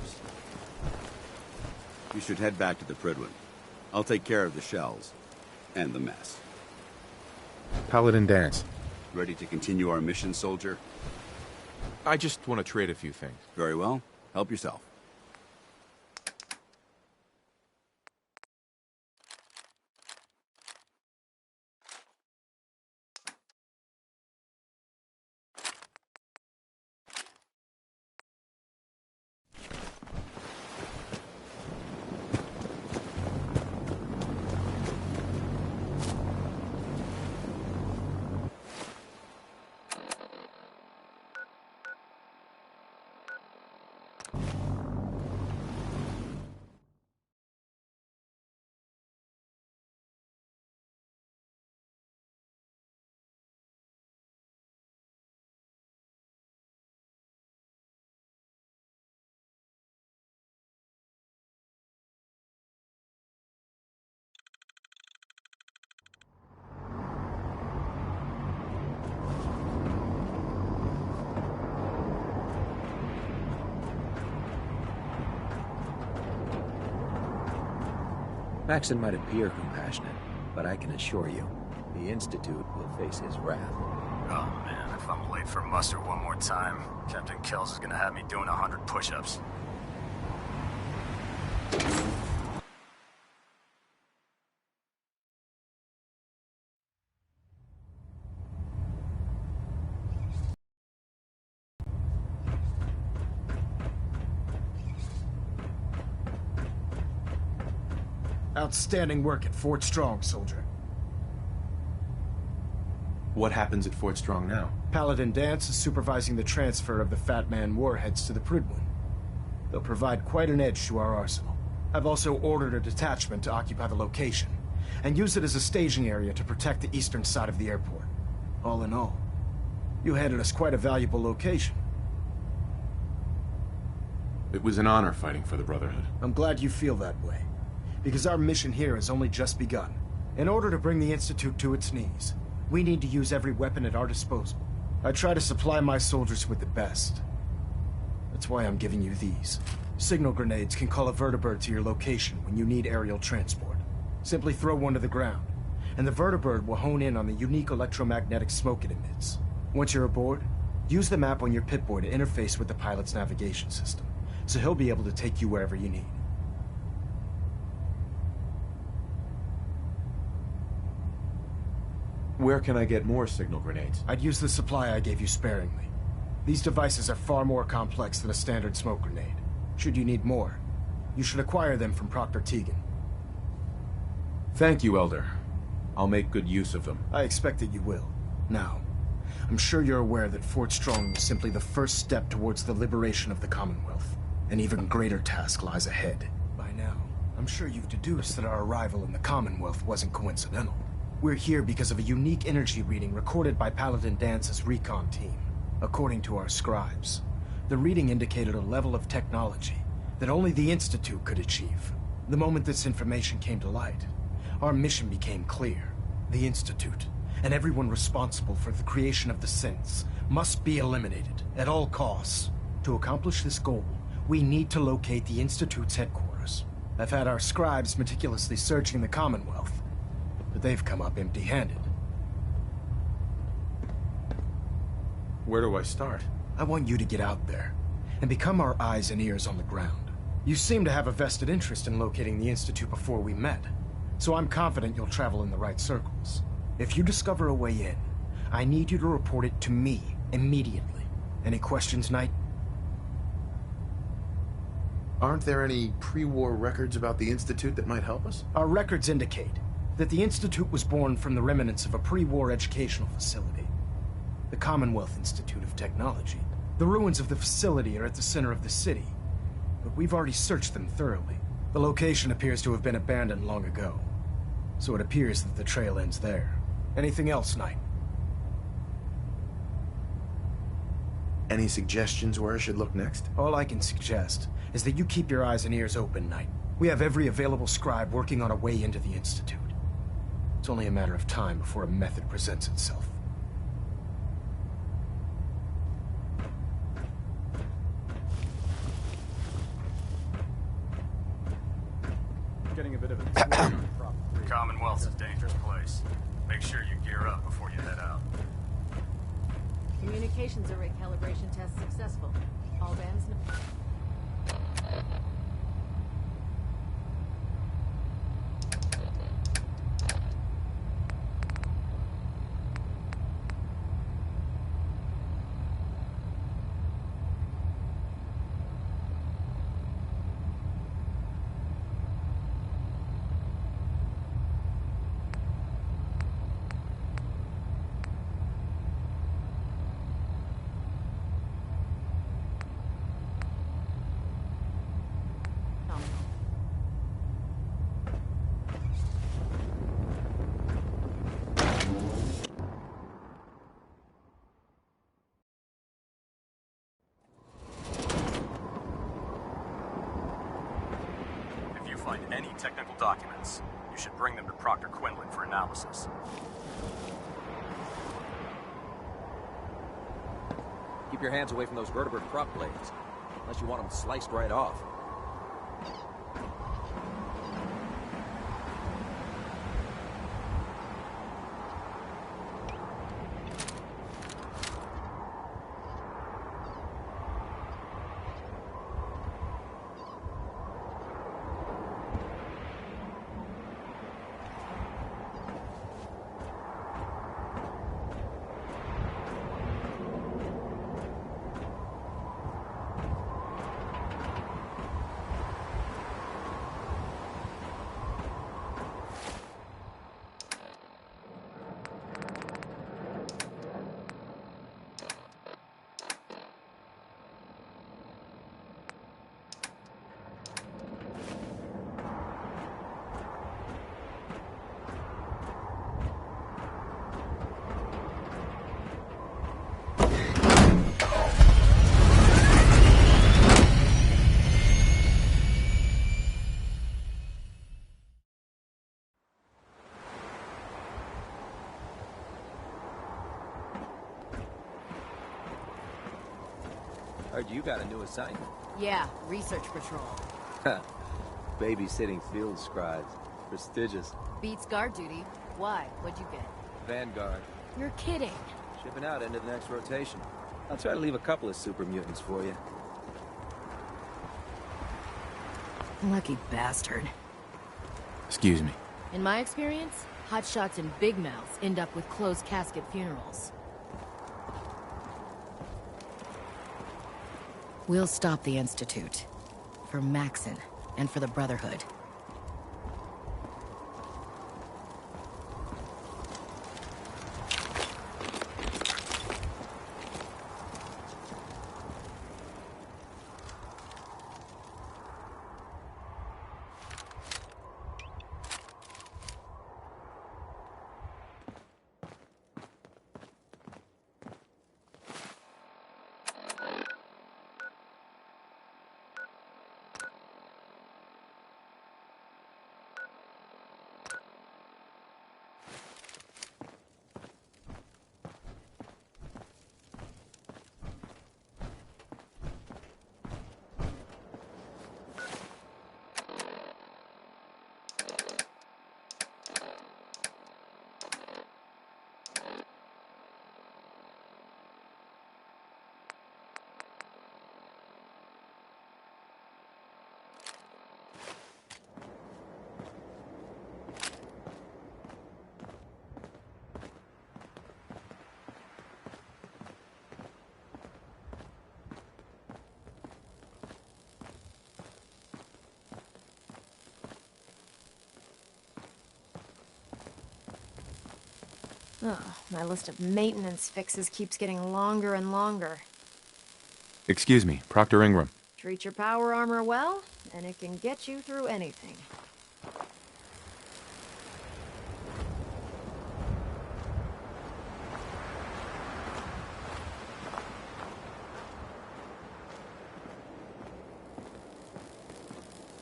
You should head back to the Prydwen. I'll take care of the shells and the mess. Paladin Dance. Ready to continue our mission, soldier? I just want to trade a few things. Very well. Help yourself. Maxon might appear compassionate, but I can assure you, the Institute will face his wrath. Oh man, if I'm late for muster one more time, Captain Kells is gonna have me doing 100 push-ups. Outstanding work at Fort Strong, soldier. What happens at Fort Strong now? Paladin Dance is supervising the transfer of the Fat Man warheads to the Prydwen. They'll provide quite an edge to our arsenal. I've also ordered a detachment to occupy the location, and use it as a staging area to protect the eastern side of the airport. All in all, you handed us quite a valuable location. It was an honor fighting for the Brotherhood. I'm glad you feel that way, because our mission here has only just begun. In order to bring the Institute to its knees, we need to use every weapon at our disposal. I try to supply my soldiers with the best. That's why I'm giving you these. Signal grenades can call a vertibird to your location when you need aerial transport. Simply throw one to the ground, and the vertibird will hone in on the unique electromagnetic smoke it emits. Once you're aboard, use the map on your Pip-Boy to interface with the pilot's navigation system, so he'll be able to take you wherever you need. Where can I get more signal grenades? I'd use the supply I gave you sparingly. These devices are far more complex than a standard smoke grenade. Should you need more, you should acquire them from Proctor Tegan. Thank you, Elder. I'll make good use of them. I expect that you will. Now, I'm sure you're aware that Fort Strong was simply the first step towards the liberation of the Commonwealth. An even greater task lies ahead. By now, I'm sure you've deduced that our arrival in the Commonwealth wasn't coincidental. We're here because of a unique energy reading recorded by Paladin Dance's recon team. According to our scribes, the reading indicated a level of technology that only the Institute could achieve. The moment this information came to light, our mission became clear. The Institute, and everyone responsible for the creation of the synths, must be eliminated at all costs. To accomplish this goal, we need to locate the Institute's headquarters. I've had our scribes meticulously searching the Commonwealth, but they've come up empty-handed. Where do I start? I want you to get out there and become our eyes and ears on the ground. You seem to have a vested interest in locating the Institute before we met, so I'm confident you'll travel in the right circles. If you discover a way in, I need you to report it to me immediately. Any questions, Knight? Aren't there any pre-war records about the Institute that might help us? Our records indicate that the Institute was born from the remnants of a pre-war educational facility, the Commonwealth Institute of Technology. The ruins of the facility are at the center of the city, but we've already searched them thoroughly. The location appears to have been abandoned long ago, so it appears that the trail ends there. Anything else, Knight? Any suggestions where I should look next? All I can suggest is that you keep your eyes and ears open, Knight. We have every available scribe working on a way into the Institute. It's only a matter of time before a method presents itself. Getting a bit of a Commonwealth's a dangerous place. Make sure you gear up before you head out. Communications array calibration test successful. All bands know. Find any technical documents. You should bring them to Proctor Quinlan for analysis. Keep your hands away from those vertebrate prop blades, unless you want them sliced right off. you got a new assignment. Yeah, research patrol. Babysitting field scribes. Prestigious. Beats guard duty. Why? What'd you get? Vanguard. You're kidding. Shipping out into the next rotation. I'll try to leave a couple of super mutants for you. Lucky bastard. Excuse me. In my experience, hotshots and big mouths end up with closed casket funerals. We'll stop the Institute. For Maxon, and for the Brotherhood. Oh, my list of maintenance fixes keeps getting longer and longer. Excuse me, Proctor Ingram. Treat your power armor well, and it can get you through anything.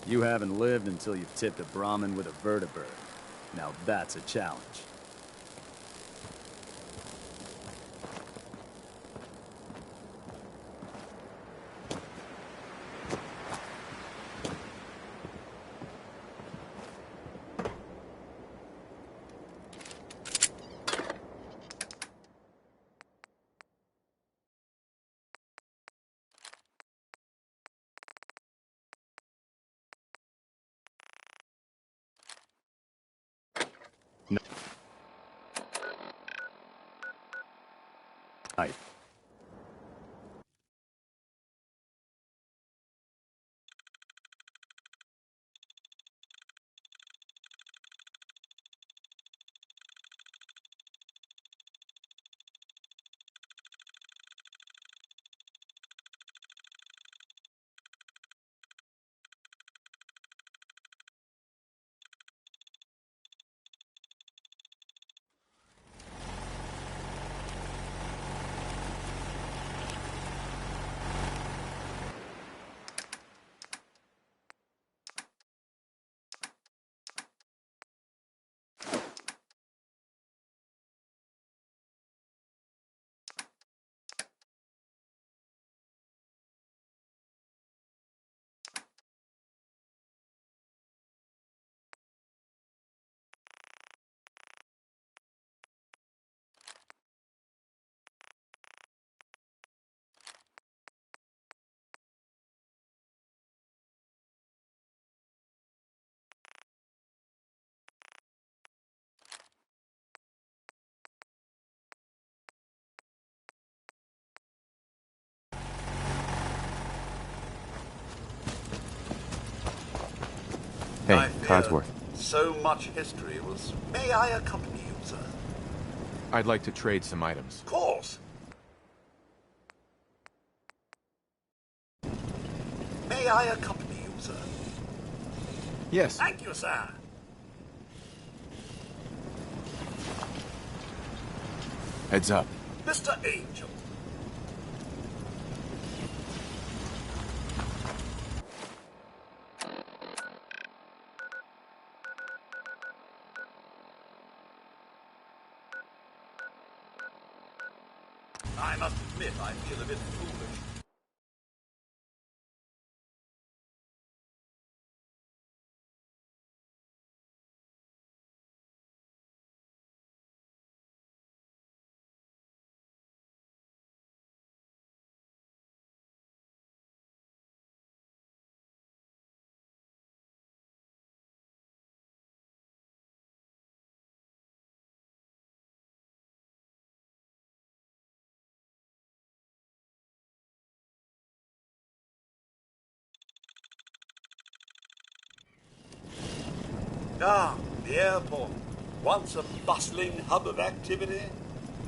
You haven't lived until you've tipped a Brahmin with a vertibird. Now that's a challenge. Right. Hey, Codsworth. So much history was... May I accompany you, sir? I'd like to trade some items. Of course. May I accompany you, sir? Yes. Thank you, sir. Heads up. Mr. Angel. I must admit I feel a bit foolish. Ah, the airport. Once a bustling hub of activity,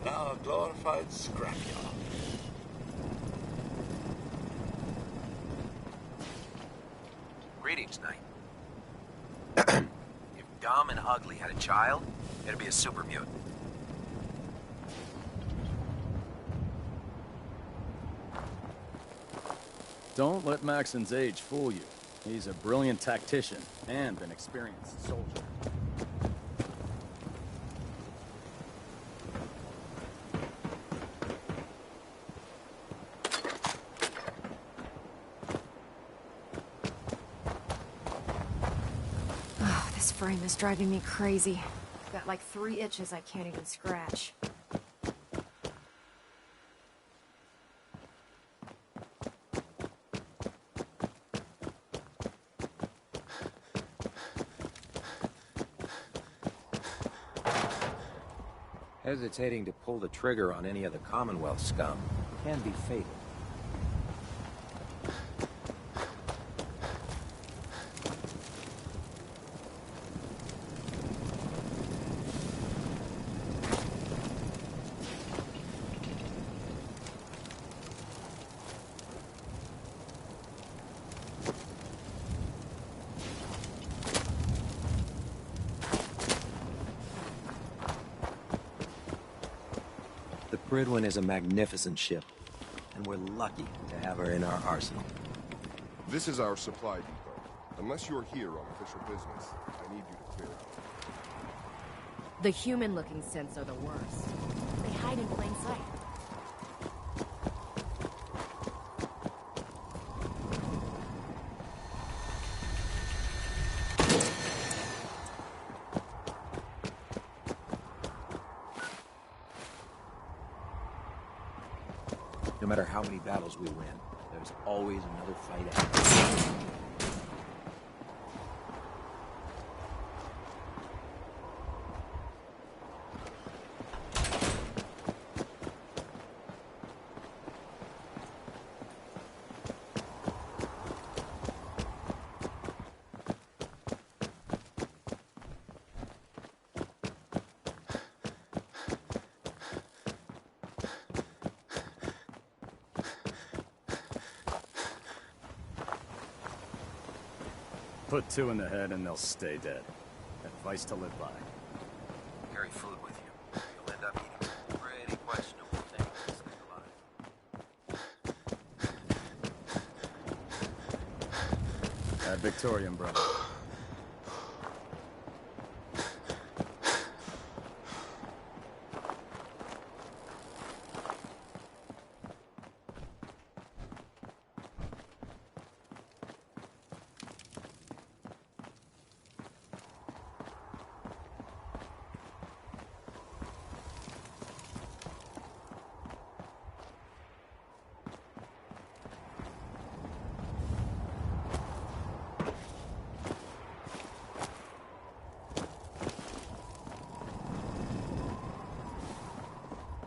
now a glorified scrapyard. Greetings, Knight. If Dom and Ugly had a child, it'd be a super mutant. Don't let Maxon's age fool you. He's a brilliant tactician and an experienced soldier. Oh, this frame is driving me crazy. I've got like 3 itches I can't even scratch. Hesitating to pull the trigger on any of the Commonwealth scum can be fatal. The Bridwin is a magnificent ship, and we're lucky to have her in our arsenal. This is our supply depot. Unless you're here on official business, I need you to clear out. The human-looking synths are the worst. They hide in plain sight. No matter how many battles we win, there's always another fight ahead. Put 2 in the head and they'll stay dead. Advice to live by. Carry food with you. You'll end up eating some pretty questionable things to stay alive. Ad Victoriam, brother.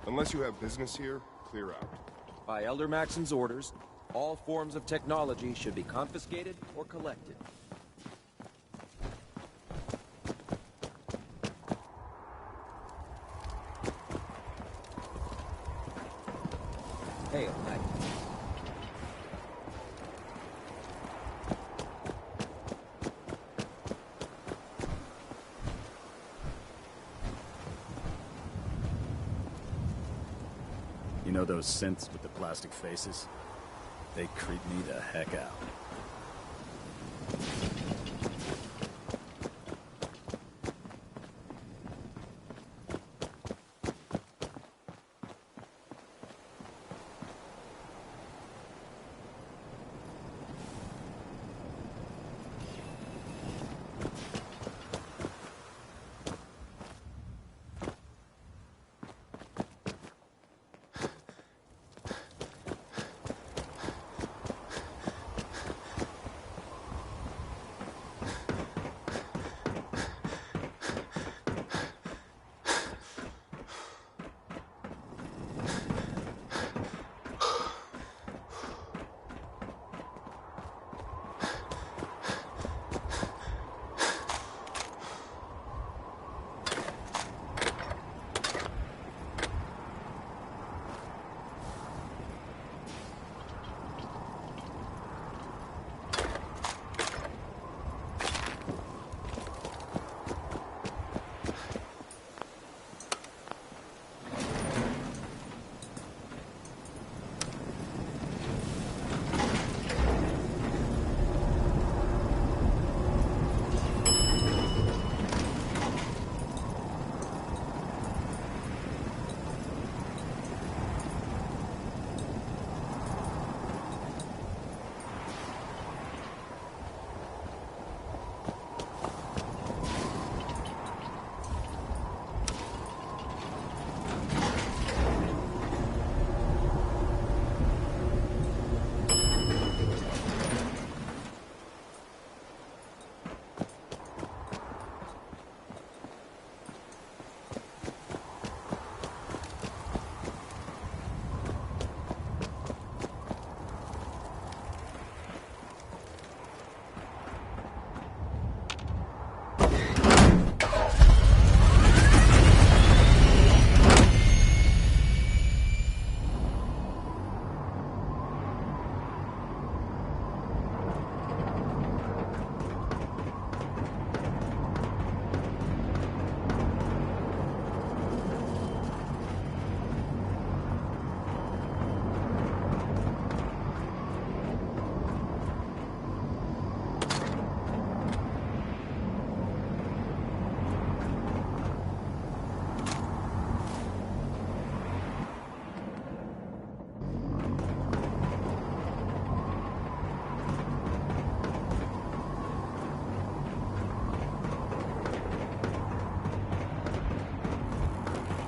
Unless you have business here, clear out. By Elder Maxon's orders, all forms of technology should be confiscated or collected. Hail, Knight. You know those synths with the plastic faces? They creep me the heck out.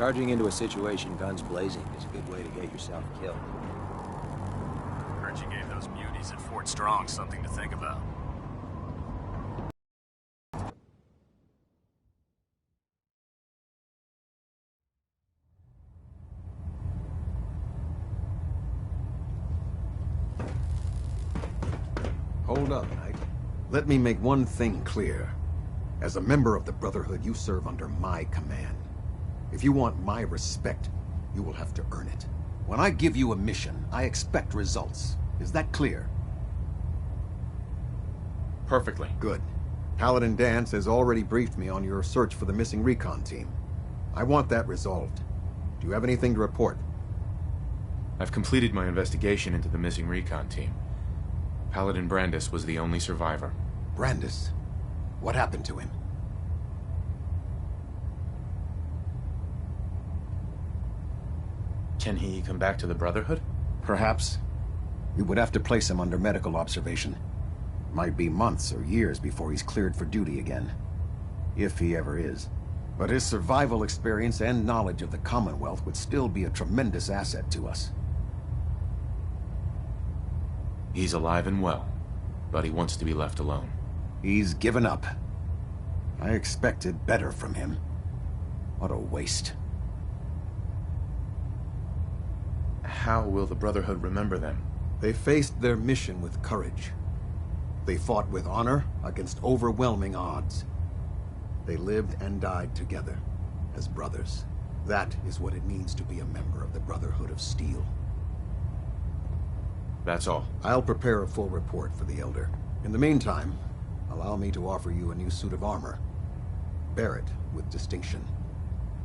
Charging into a situation guns blazing is a good way to get yourself killed. Heard you gave those beauties at Fort Strong something to think about. Hold up, Knight. Let me make one thing clear. As a member of the Brotherhood, you serve under my command. If you want my respect, you will have to earn it. When I give you a mission, I expect results. Is that clear? Perfectly. Good. Paladin Dance has already briefed me on your search for the missing recon team. I want that resolved. Do you have anything to report? I've completed my investigation into the missing recon team. Paladin Brandis was the only survivor. Brandis? What happened to him? Can he come back to the Brotherhood? Perhaps. We would have to place him under medical observation. Might be months or years before he's cleared for duty again. If he ever is. But his survival experience and knowledge of the Commonwealth would still be a tremendous asset to us. He's alive and well, but he wants to be left alone. He's given up. I expected better from him. What a waste. How will the Brotherhood remember them? They faced their mission with courage. They fought with honor against overwhelming odds. They lived and died together, as brothers. That is what it means to be a member of the Brotherhood of Steel. That's all. I'll prepare a full report for the Elder. In the meantime, allow me to offer you a new suit of armor. Bear it with distinction.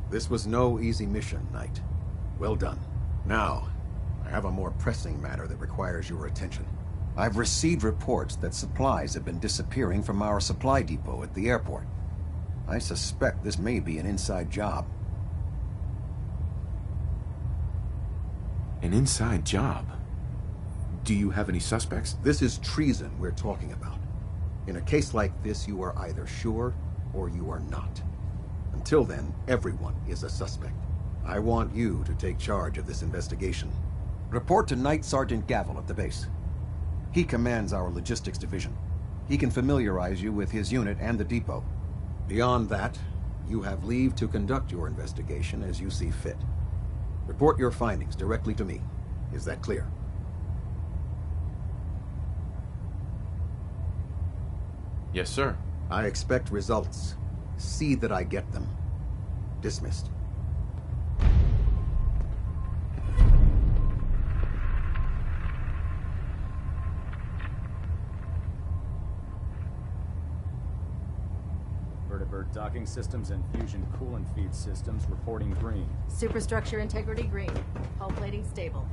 This was no easy mission, Knight. Well done. Now, I have a more pressing matter that requires your attention. I've received reports that supplies have been disappearing from our supply depot at the airport. I suspect this may be an inside job. An inside job? Do you have any suspects? This is treason we're talking about. In a case like this, you are either sure or you are not. Until then, everyone is a suspect. I want you to take charge of this investigation. Report to Knight Sergeant Gavel at the base. He commands our logistics division. He can familiarize you with his unit and the depot. Beyond that, you have leave to conduct your investigation as you see fit. Report your findings directly to me. Is that clear? Yes, sir. I expect results. See that I get them. Dismissed. Vertibird docking systems and fusion coolant feed systems reporting green. Superstructure integrity green. Hull plating stable.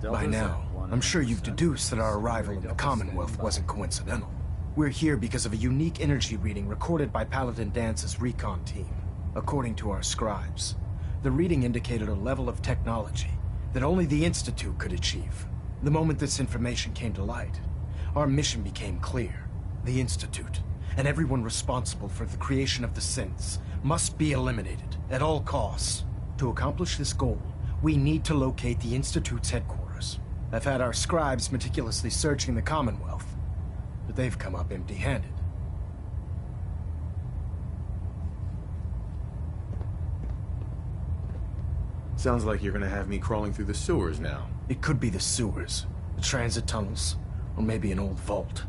By now, I'm sure you've deduced that our arrival in the Commonwealth wasn't coincidental. We're here because of a unique energy reading recorded by Paladin Dance's recon team. According to our scribes, the reading indicated a level of technology that only the Institute could achieve. The moment this information came to light, our mission became clear. The Institute and everyone responsible for the creation of the synths must be eliminated at all costs. To accomplish this goal, we need to locate the Institute's headquarters. I've had our scribes meticulously searching the Commonwealth, but they've come up empty-handed. Sounds like you're gonna have me crawling through the sewers now. It could be the sewers, the transit tunnels, or maybe an old vault.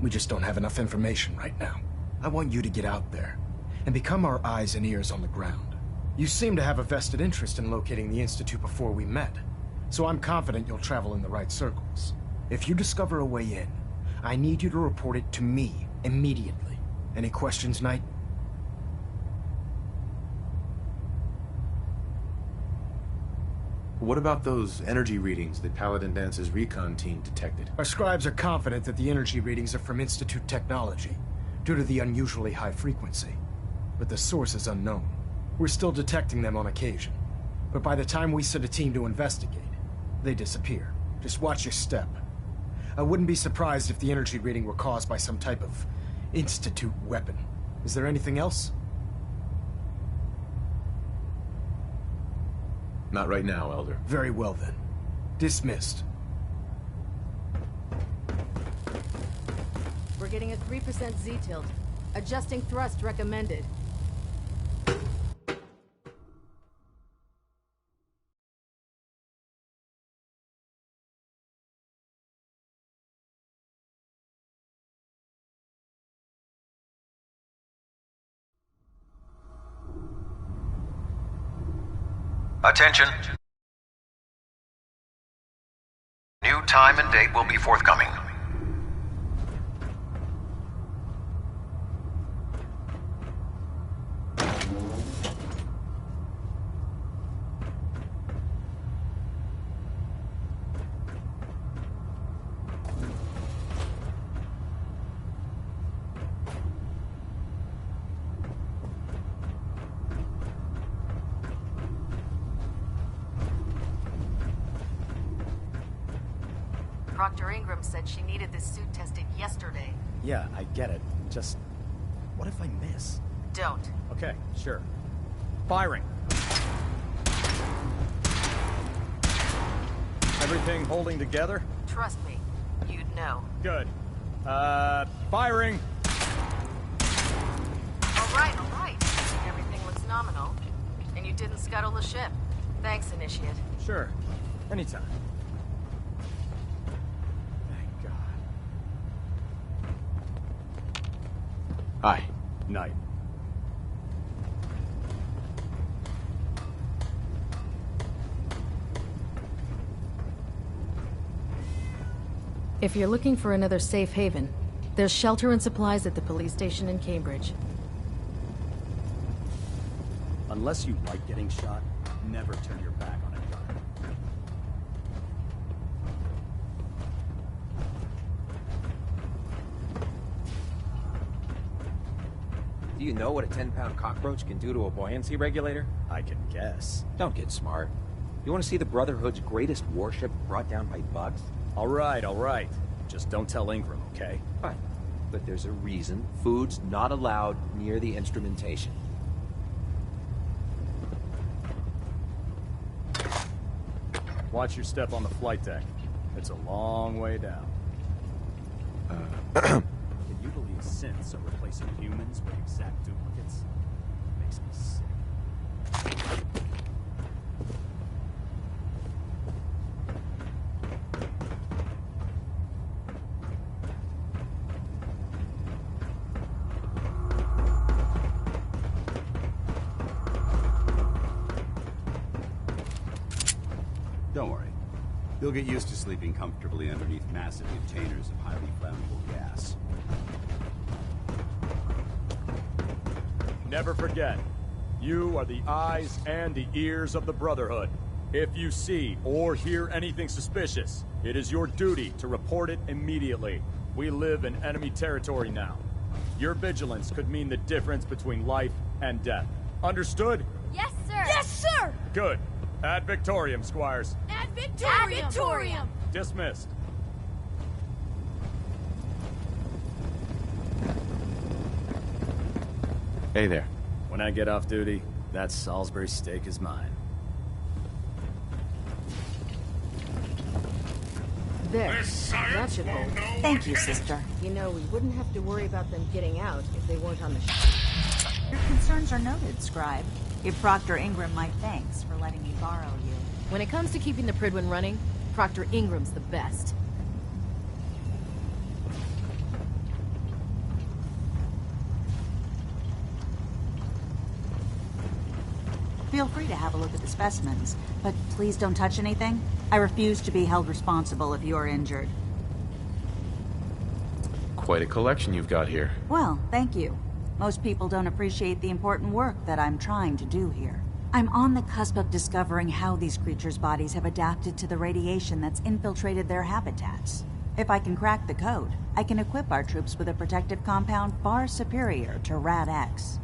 We just don't have enough information right now. I want you to get out there and become our eyes and ears on the ground. You seem to have a vested interest in locating the Institute before we met, so I'm confident you'll travel in the right circles. If you discover a way in, I need you to report it to me immediately. Any questions, Knight? What about those energy readings that Paladin Dance's recon team detected? Our scribes are confident that the energy readings are from Institute technology, due to the unusually high frequency. But the source is unknown. We're still detecting them on occasion. But by the time we send a team to investigate, they disappear. Just watch your step. I wouldn't be surprised if the energy reading were caused by some type of Institute weapon. Is there anything else? Not right now, Elder. Very well then. Dismissed. We're getting a 3% Z-tilt. Adjusting thrust recommended. Attention. New time and date will be forthcoming. Dr. Ingram said she needed this suit tested yesterday. Yeah, I get it. Just, what if I miss? Don't. Okay, sure. Firing. Everything holding together? Trust me, you'd know. Good. Firing! All right. Everything looks nominal. And you didn't scuttle the ship. Thanks, Initiate. Sure. Anytime. Hi. Knight. If you're looking for another safe haven, there's shelter and supplies at the police station in Cambridge. Unless you like getting shot, never turn your back on a gunner. Do you know what a 10-pound cockroach can do to a buoyancy regulator? I can guess. Don't get smart. You want to see the Brotherhood's greatest warship brought down by bugs? All right. Just don't tell Ingram, okay? Fine. But there's a reason food's not allowed near the instrumentation. Watch your step on the flight deck. It's a long way down. Can you believe synths are replacing humans with exact duplicates? It makes me sick. Don't worry. You'll get used to sleeping comfortably underneath massive containers of highly flammable gas. Never forget, you are the eyes and the ears of the Brotherhood. If you see or hear anything suspicious, it is your duty to report it immediately. We live in enemy territory now. Your vigilance could mean the difference between life and death. Understood? Yes, sir! Yes, sir! Good. Ad Victorium, Squires. Ad Victorium! Ad Victorium! Dismissed. Hey there. When I get off duty, that Salisbury steak is mine. There. That should hold. Thank you, sister. You know, we wouldn't have to worry about them getting out if they weren't on the ship. Your concerns are noted, Scribe. Give Proctor Ingram my thanks for letting me borrow you. When it comes to keeping the Prydwen running, Proctor Ingram's the best. Feel free to have a look at the specimens, but please don't touch anything. I refuse to be held responsible if you are injured. Quite a collection you've got here. Well, thank you. Most people don't appreciate the important work that I'm trying to do here. I'm on the cusp of discovering how these creatures' bodies have adapted to the radiation that's infiltrated their habitats. If I can crack the code, I can equip our troops with a protective compound far superior to Rad-X.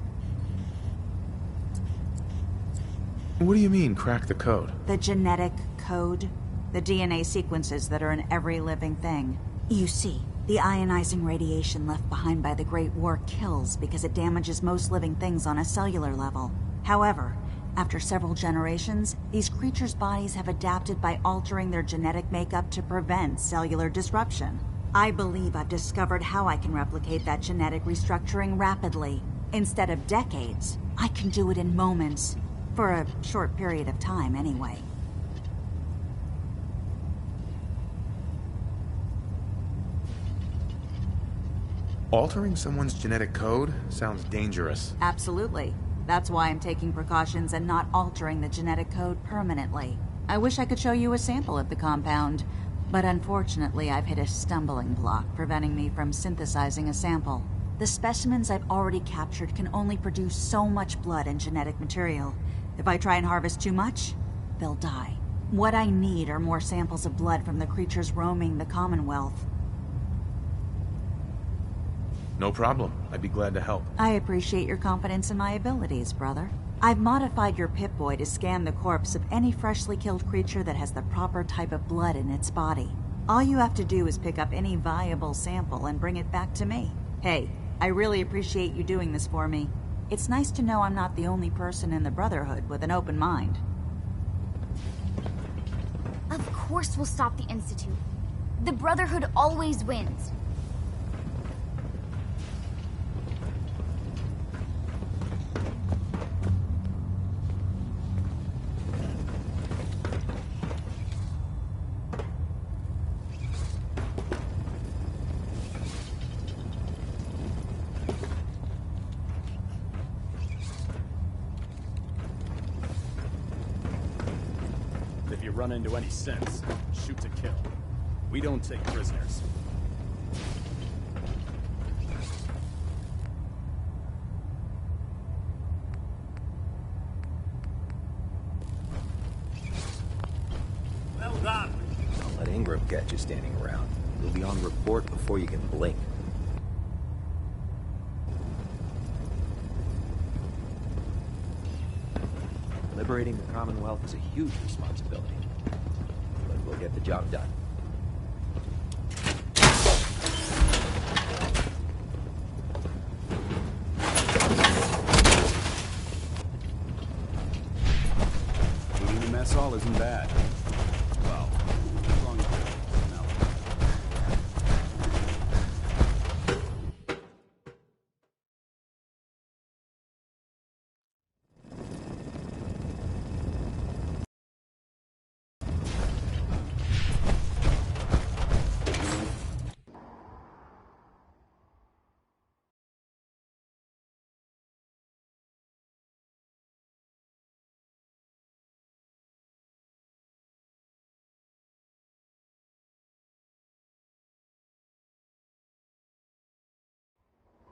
What do you mean, crack the code? The genetic code. The DNA sequences that are in every living thing. You see, the ionizing radiation left behind by the Great War kills because it damages most living things on a cellular level. However, after several generations, these creatures' bodies have adapted by altering their genetic makeup to prevent cellular disruption. I believe I've discovered how I can replicate that genetic restructuring rapidly. Instead of decades, I can do it in moments. For a short period of time, anyway. Altering someone's genetic code sounds dangerous. Absolutely. That's why I'm taking precautions and not altering the genetic code permanently. I wish I could show you a sample of the compound, but unfortunately I've hit a stumbling block preventing me from synthesizing a sample. The specimens I've already captured can only produce so much blood and genetic material. If I try and harvest too much, they'll die. What I need are more samples of blood from the creatures roaming the Commonwealth. No problem. I'd be glad to help. I appreciate your confidence in my abilities, brother. I've modified your Pip-Boy to scan the corpse of any freshly killed creature that has the proper type of blood in its body. All you have to do is pick up any viable sample and bring it back to me. Hey, I really appreciate you doing this for me. It's nice to know I'm not the only person in the Brotherhood with an open mind. Of course we'll stop the Institute. The Brotherhood always wins. Run into any sense, shoot to kill. We don't take prisoners. Well done. Don't let Ingram catch you standing around. You'll be on report before you can blink. Liberating the Commonwealth is a huge responsibility. But we'll get the job done. Looting the mess hall isn't bad. Well, as long as there's smell.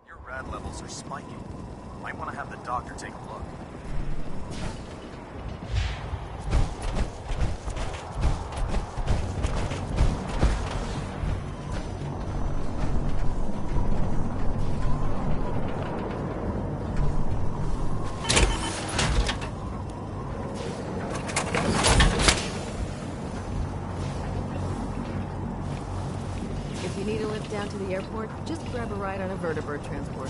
Your rad levels are spiking. Might want to have the doctor take a look. If you need a lift down to the airport, just grab a ride on a vertibird transport.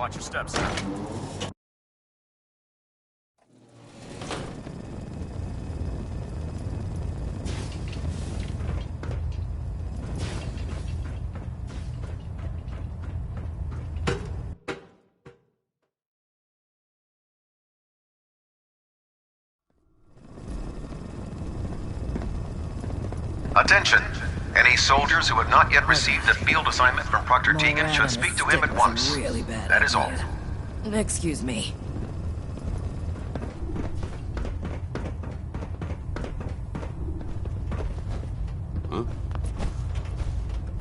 Watch your steps. Attention! Any soldiers who have not yet received the field assignment from Proctor Teagan should speak to him at once. Really bad That is all. Excuse me. Huh?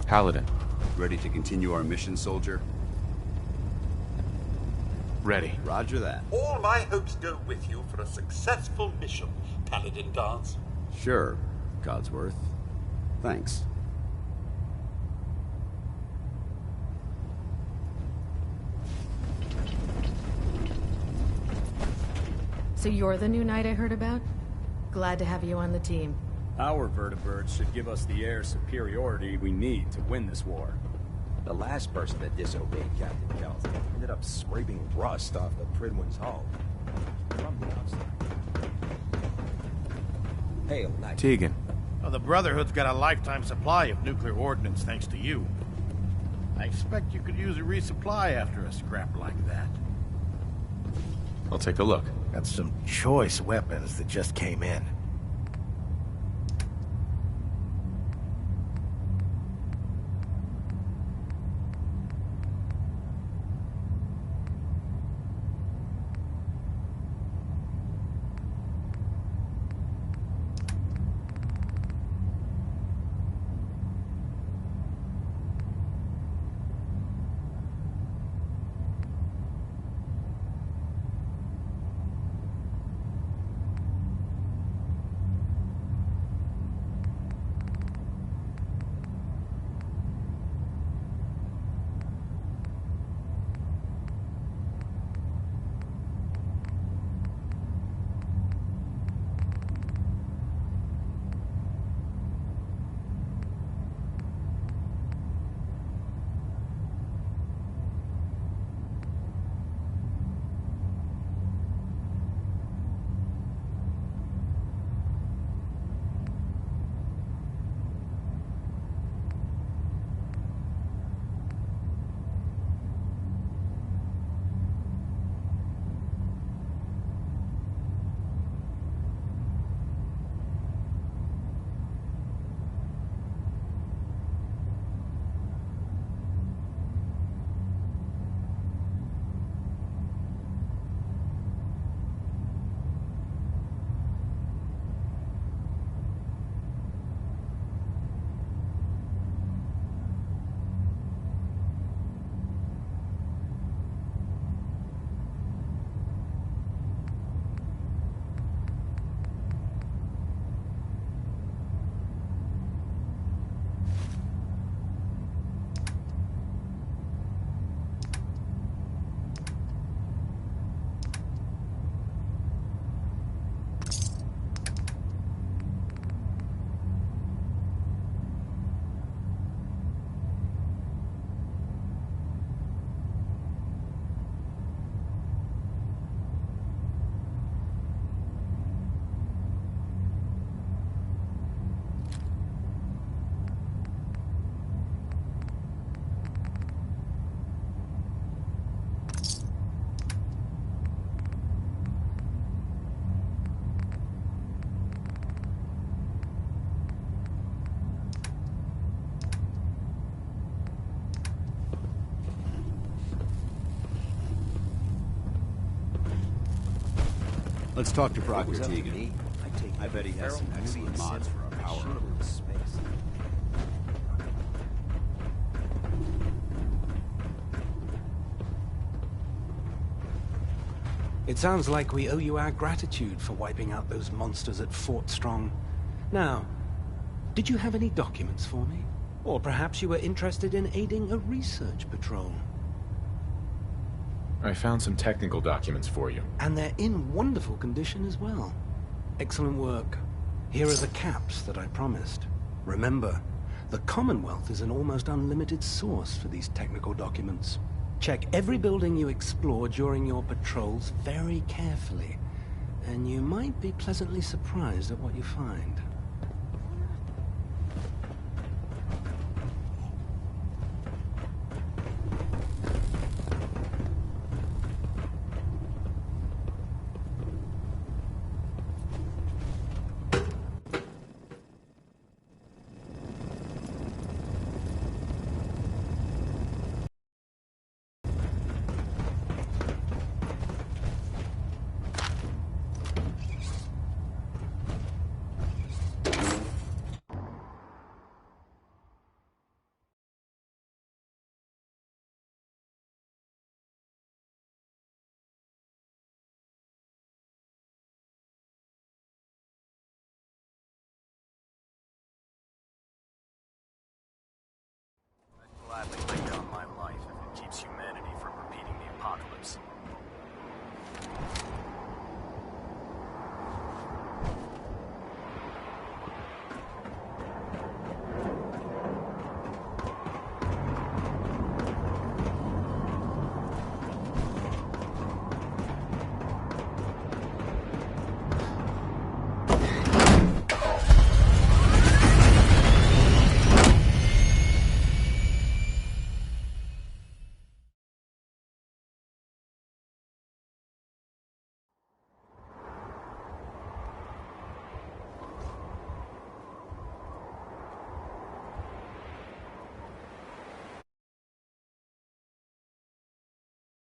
Paladin. Ready to continue our mission, soldier? Ready. Roger that. All my hopes go with you for a successful mission, Paladin Dance. Sure, Codsworth. Thanks. So you're the new knight I heard about? Glad to have you on the team. Our vertibirds should give us the air superiority we need to win this war. The last person that disobeyed Captain Kells ended up scraping rust off the Pridwin's hull. From the outside. Hail, Knight. Teagan. Well, the Brotherhood's got a lifetime supply of nuclear ordnance thanks to you. I expect you could use a resupply after a scrap like that. I'll take a look. Got some choice weapons that just came in. Let's talk to Proctor Teagan. I bet he has some excellent mods for our power armor. It sounds like we owe you our gratitude for wiping out those monsters at Fort Strong. Now, did you have any documents for me? Or perhaps you were interested in aiding a research patrol? I found some technical documents for you. And they're in wonderful condition as well. Excellent work. Here are the caps that I promised. Remember, the Commonwealth is an almost unlimited source for these technical documents. Check every building you explore during your patrols very carefully, and you might be pleasantly surprised at what you find.